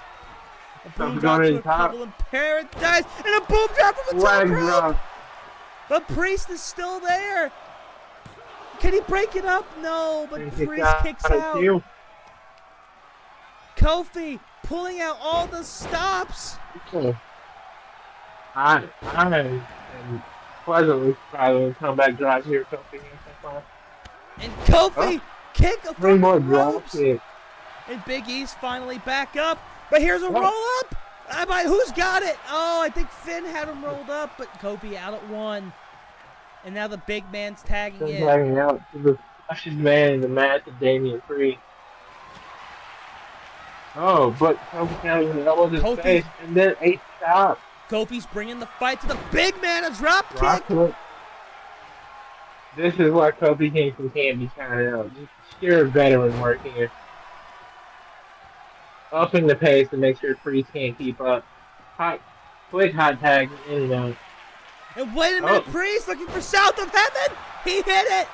A boom Kofi drop going to to a the top. couple in paradise, and a boom drop from the top Leg rope. drop. But Priest is still there. Can he break it up? No, but Priest kicks out. Too. Kofi pulling out all the stops. I am pleasantly surprised with comeback drive here, Kofi. And Kofi kick a Three more the drop ropes. kicks. And Big E's finally back up. But here's a roll up. Who's got it? Oh, I think Finn had him rolled up, but Kofi out at 1. And now the big man's tagging in. Tagging out to the fastest man in the match of Damian Priest. Oh, but Kofi counters an elbow to his face and then 8 stops. Kofi's bringing the fight to the big man. A drop kick. This is why Kofi Kingston can't be counted out. Just sheer veteran work here. Upping the pace to make sure Priest can't keep up. Quick hot tag in and out. And wait a minute, Priest looking for South of Heaven. He hit it.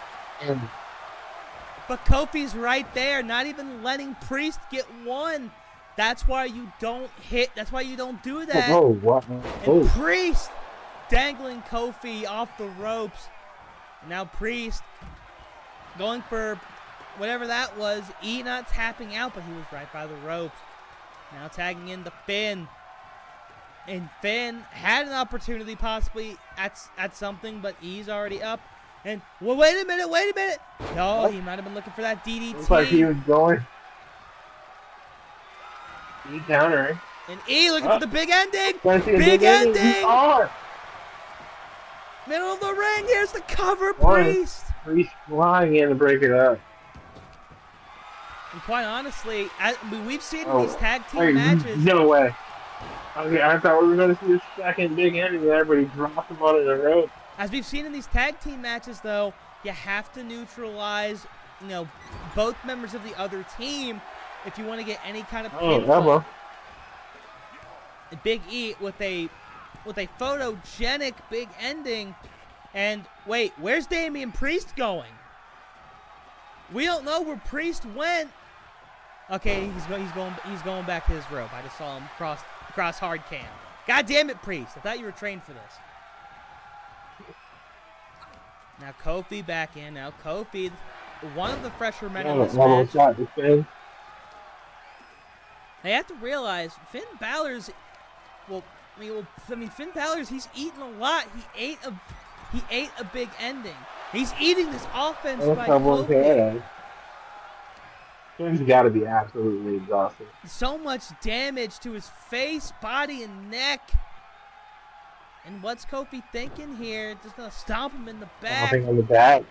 But Kofi's right there, not even letting Priest get 1. That's why you don't hit. That's why you don't do that. Oh, what? And Priest dangling Kofi off the ropes. Now Priest going for whatever that was. E not tapping out, but he was right by the ropes. Now tagging in the Finn. And Finn had an opportunity possibly at something, but E's already up. And well, wait a minute. No, he might have been looking for that DDT. Looks like he was going. E counter. And E looking for the big ending. Big ending. Middle of the ring. Here's the cover, One. Priest. Priest flying in to break it up. And quite honestly, we've seen in these tag team matches. No way. Okay, I thought we were going to see a second big ending there, but he dropped him onto the rope. As we've seen in these tag team matches, though, you have to neutralize, both members of the other team if you want to get any kind of pinfall. Big E with a photogenic big ending. And wait, where's Damian Priest going? We don't know where Priest went. Okay, he's going back to his rope. I just saw him cross hard cam. God damn it, Priest! I thought you were trained for this. Now Kofi back in. Now Kofi, one of the fresher men in this match. They have to realize Finn Balor's. Finn Balor's. He's eaten a lot. He ate a big ending. He's eating this offense by Kofi. Finn's got to be absolutely exhausted. So much damage to his face, body, and neck. And what's Kofi thinking here? Just gonna stomp him in the back. Stomping on the back.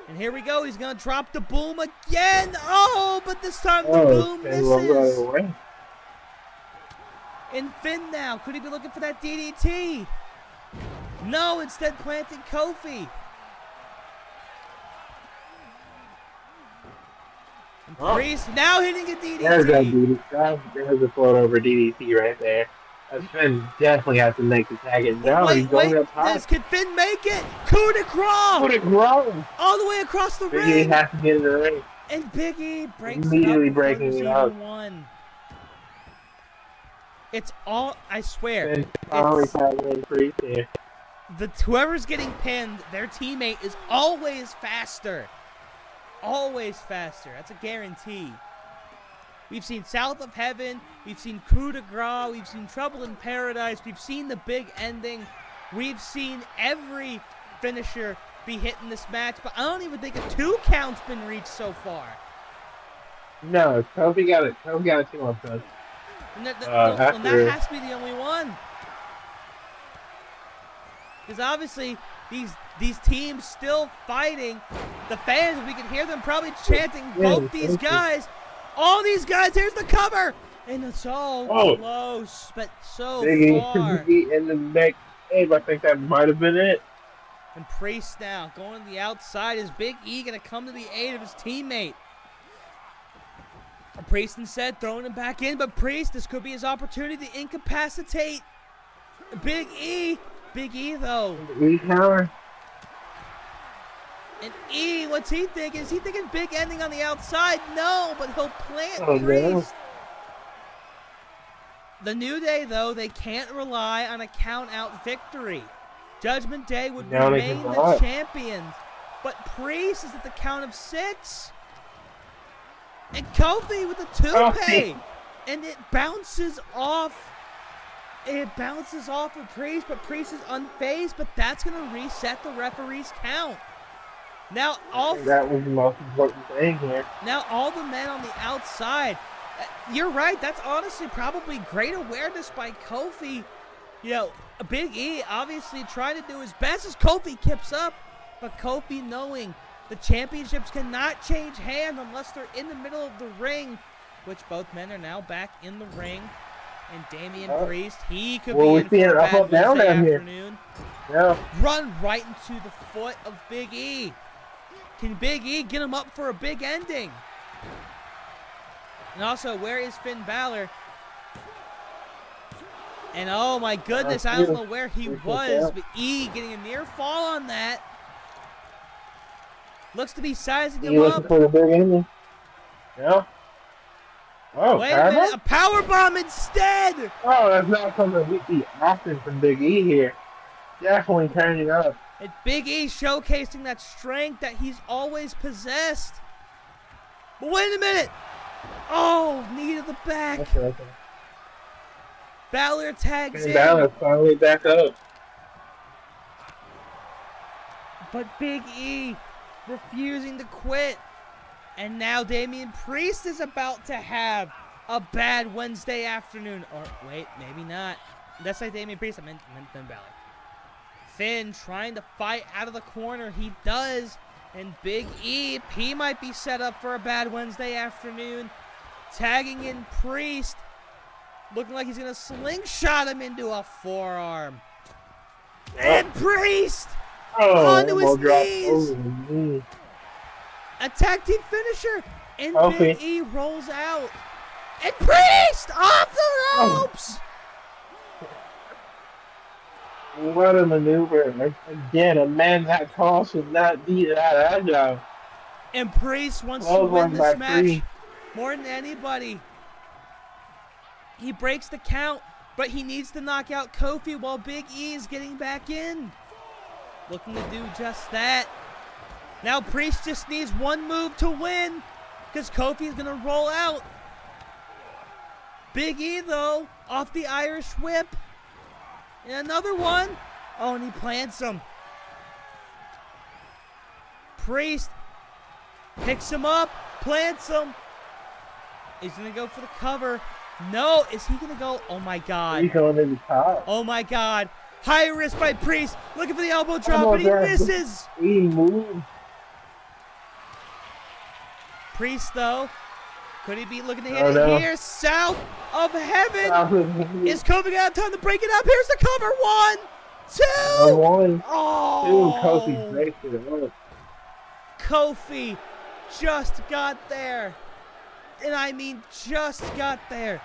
And here we go. He's gonna drop the boom again. Oh, but this time the boom misses. And Finn now. Could he be looking for that DDT? No, instead planting Kofi. And Priest now hitting a DDT. There's that DDT. There's a float over DDT right there. Finn definitely has to make the tag. No, he's going up top. Can Finn make it? Coup de grace! Coup de grace! All the way across the ring. Big E has to get in the ring. And Big E breaks immediately it up breaking it up. It's all, I swear. Finn finally tagging Priest here. Whoever's getting pinned, their teammate is always faster. Always faster. That's a guarantee. We've seen South of Heaven. We've seen Coup de Grace. We've seen Trouble in Paradise. We've seen the big ending. We've seen every finisher be hit in this match, but I don't even think a 2 count's been reached so far. No, Kofi got it. Kofi got a 2 on first. And that has to be the only one. Because obviously, these teams still fighting. The fans, we can hear them probably chanting both these guys. All these guys, here's the cover! And it's so close, but so far. Big E in the next save. I think that might have been it. And Priest now going to the outside. Is Big E going to come to the aid of his teammate? And Priest instead throwing him back in, but Priest, this could be his opportunity to incapacitate Big E. Big E, though. E counter. And E, what's he thinking? Is he thinking big ending on the outside? No, but he'll plant Priest. The New Day, though, they can't rely on a count-out victory. Judgment Day would remain the champions. But Priest is at the count of 6. And Kofi with the toupee. And it bounces off. It bounces off of Priest, but Priest is unfazed. But that's going to reset the referee's count. Now, that was the most important thing here. Now, all the men on the outside. You're right. That's honestly probably great awareness by Kofi. You know, Big E obviously trying to do his best as Kofi kips up. But Kofi knowing the championships cannot change hands unless they're in the middle of the ring. Which both men are now back in the ring. And Damian Priest, he could be in for a bad Wednesday afternoon. Yeah. Run right into the foot of Big E. Can Big E get him up for a big ending? And also, where is Finn Balor? And oh my goodness, I don't know where he was, but E getting a near fall on that. Looks to be sizing him up. For the big ending. Yeah. Oh, wait a minute, a powerbomb instead! Oh, that's not something we see often from Big E here. Definitely turning up. And Big E showcasing that strength that he's always possessed. But wait a minute! Oh, knee to the back. Okay. Balor tags in. Balor finally back up. But Big E refusing to quit. And now Damian Priest is about to have a bad Wednesday afternoon. Or wait, maybe not. That's like Damian Priest. I meant Finn Balor. Finn trying to fight out of the corner. He does. And Big E, he might be set up for a bad Wednesday afternoon. Tagging in Priest. Looking like he's going to slingshot him into a forearm. And Priest onto his knees. A tag team finisher. And Big E rolls out. And Priest off the ropes. What a maneuver. Again, a man that tall should not be that agile. And Priest wants to win this match more than anybody. He breaks the count, but he needs to knock out Kofi while Big E is getting back in. Looking to do just that. Now Priest just needs one move to win because Kofi is going to roll out. Big E, though, off the Irish whip. And another one. Oh, and he plants him. Priest picks him up, plants him. He's going to go for the cover. No, is he going to go? Oh, my God. He's going to the top. Oh, my God. High risk by Priest. Looking for the elbow drop, but he misses. He moved. Priest, though. Could he be looking to hit it here? South of heaven. Is Kofi going to have time to break it up? Here's the cover. 1, 2. 1. Oh. 2. Kofi breaks it up. Kofi just got there. And I mean just got there.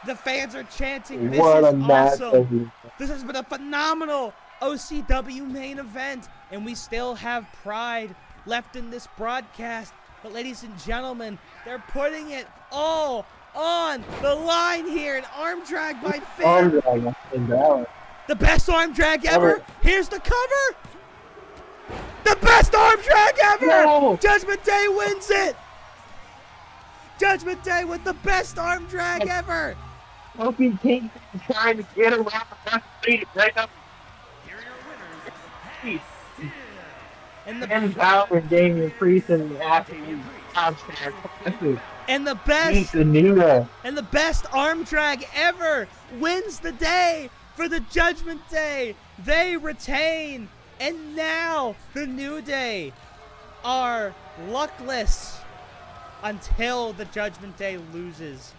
The fans are chanting, this is awesome. This has been a phenomenal OCW main event. And we still have pride left in this broadcast. But ladies and gentlemen, they're putting it all on the line here. An arm drag by Finn. Arm drag, the best arm drag ever. Here's the cover. The best arm drag ever. No. Judgment Day wins it. Judgment Day with the best arm drag ever. Kofi King trying to get around the referee to break up. Here are your winners. And the Balor and Damian Priest and the African and the best and the best arm drag ever wins the day for the Judgment Day. They retain, and now the New Day are luckless until the Judgment Day loses.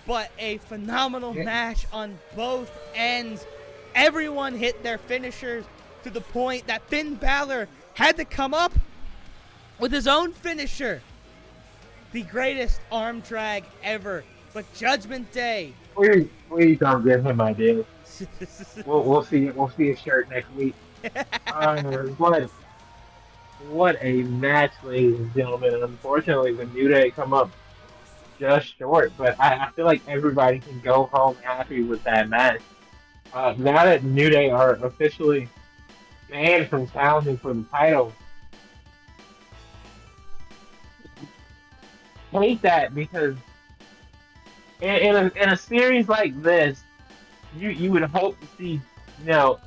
But a phenomenal match on both ends. Everyone hit their finishers to the point that Finn Balor had to come up with his own finisher. The greatest arm drag ever. But Judgment Day. We don't give him ideas. We'll see a shirt next week. What a match, ladies and gentlemen. Unfortunately, the New Day come up just short. But I feel like everybody can go home happy with that match. Now that New Day are officially banned from challenging for the title, I hate that because in a series like this, you would hope to see, you know,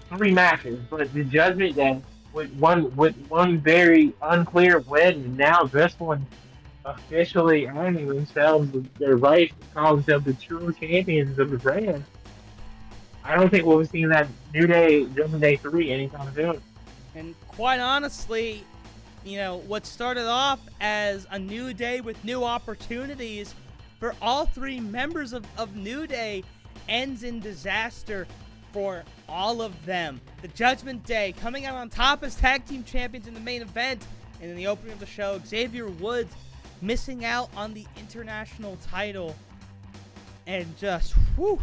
3 matches, but the Judgment Day with one very unclear win, and now this one officially earning themselves their right to call themselves the true champions of the brand. I don't think we'll be seeing that New Day Judgment Day 3 anytime soon. And quite honestly, you know, what started off as a New Day with new opportunities for all 3 members of New Day ends in disaster for all of them. The Judgment Day coming out on top as tag team champions in the main event, and in the opening of the show, Xavier Woods missing out on the international title. And just, whew.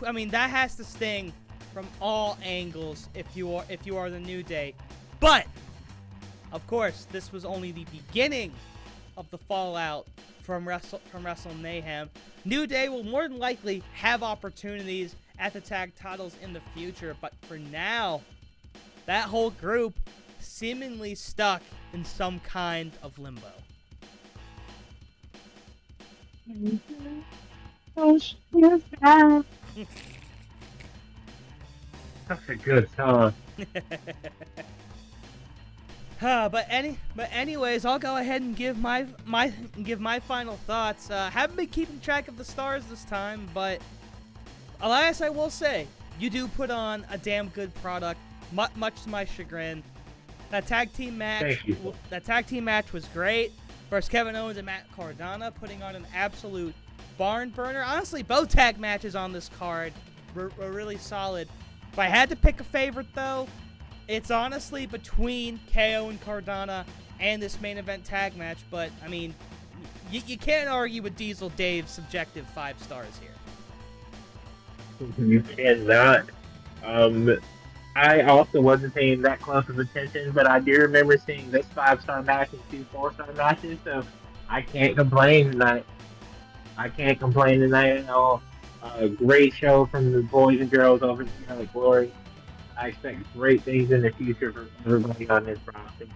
I mean, that has to sting from all angles if you are the New Day. But of course, this was only the beginning of the fallout from Wrestle Mayhem. New Day will more than likely have opportunities at the tag titles in the future, but for now, that whole group seemingly stuck in some kind of limbo. Such a good song. But anyways, I'll go ahead and give my final thoughts. Haven't been keeping track of the stars this time, but Elias, I will say, you do put on a damn good product, much to my chagrin. That tag team match was great. Versus Kevin Owens and Matt Cardona, putting on an absolute barn burner. Honestly, both tag matches on this card were really solid. If I had to pick a favorite, though, it's honestly between KO and Cardona and this main event tag match. But, I mean, you can't argue with Diesel Dave's subjective 5 stars here. You cannot. I also wasn't paying that close of attention, but I do remember seeing this 5-star match and 2 4-star matches, so I can't complain tonight. At all. Great show from the boys and girls over here at Glory. I expect great things in the future for everybody on this roster.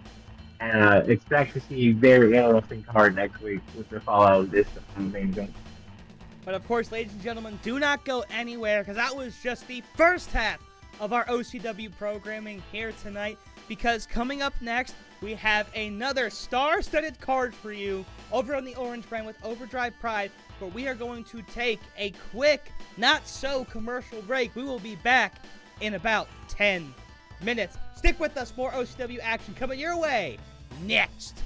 And expect to see a very interesting card next week with the fallout of this main event. But of course, ladies and gentlemen, do not go anywhere, because that was just the first half of our OCW programming here tonight, because coming up next, we have another star-studded card for you over on the Orange brand with Overdrive Pride, but we are going to take a quick, not-so-commercial break. We will be back in about 10 minutes. Stick with us, more OCW action coming your way next.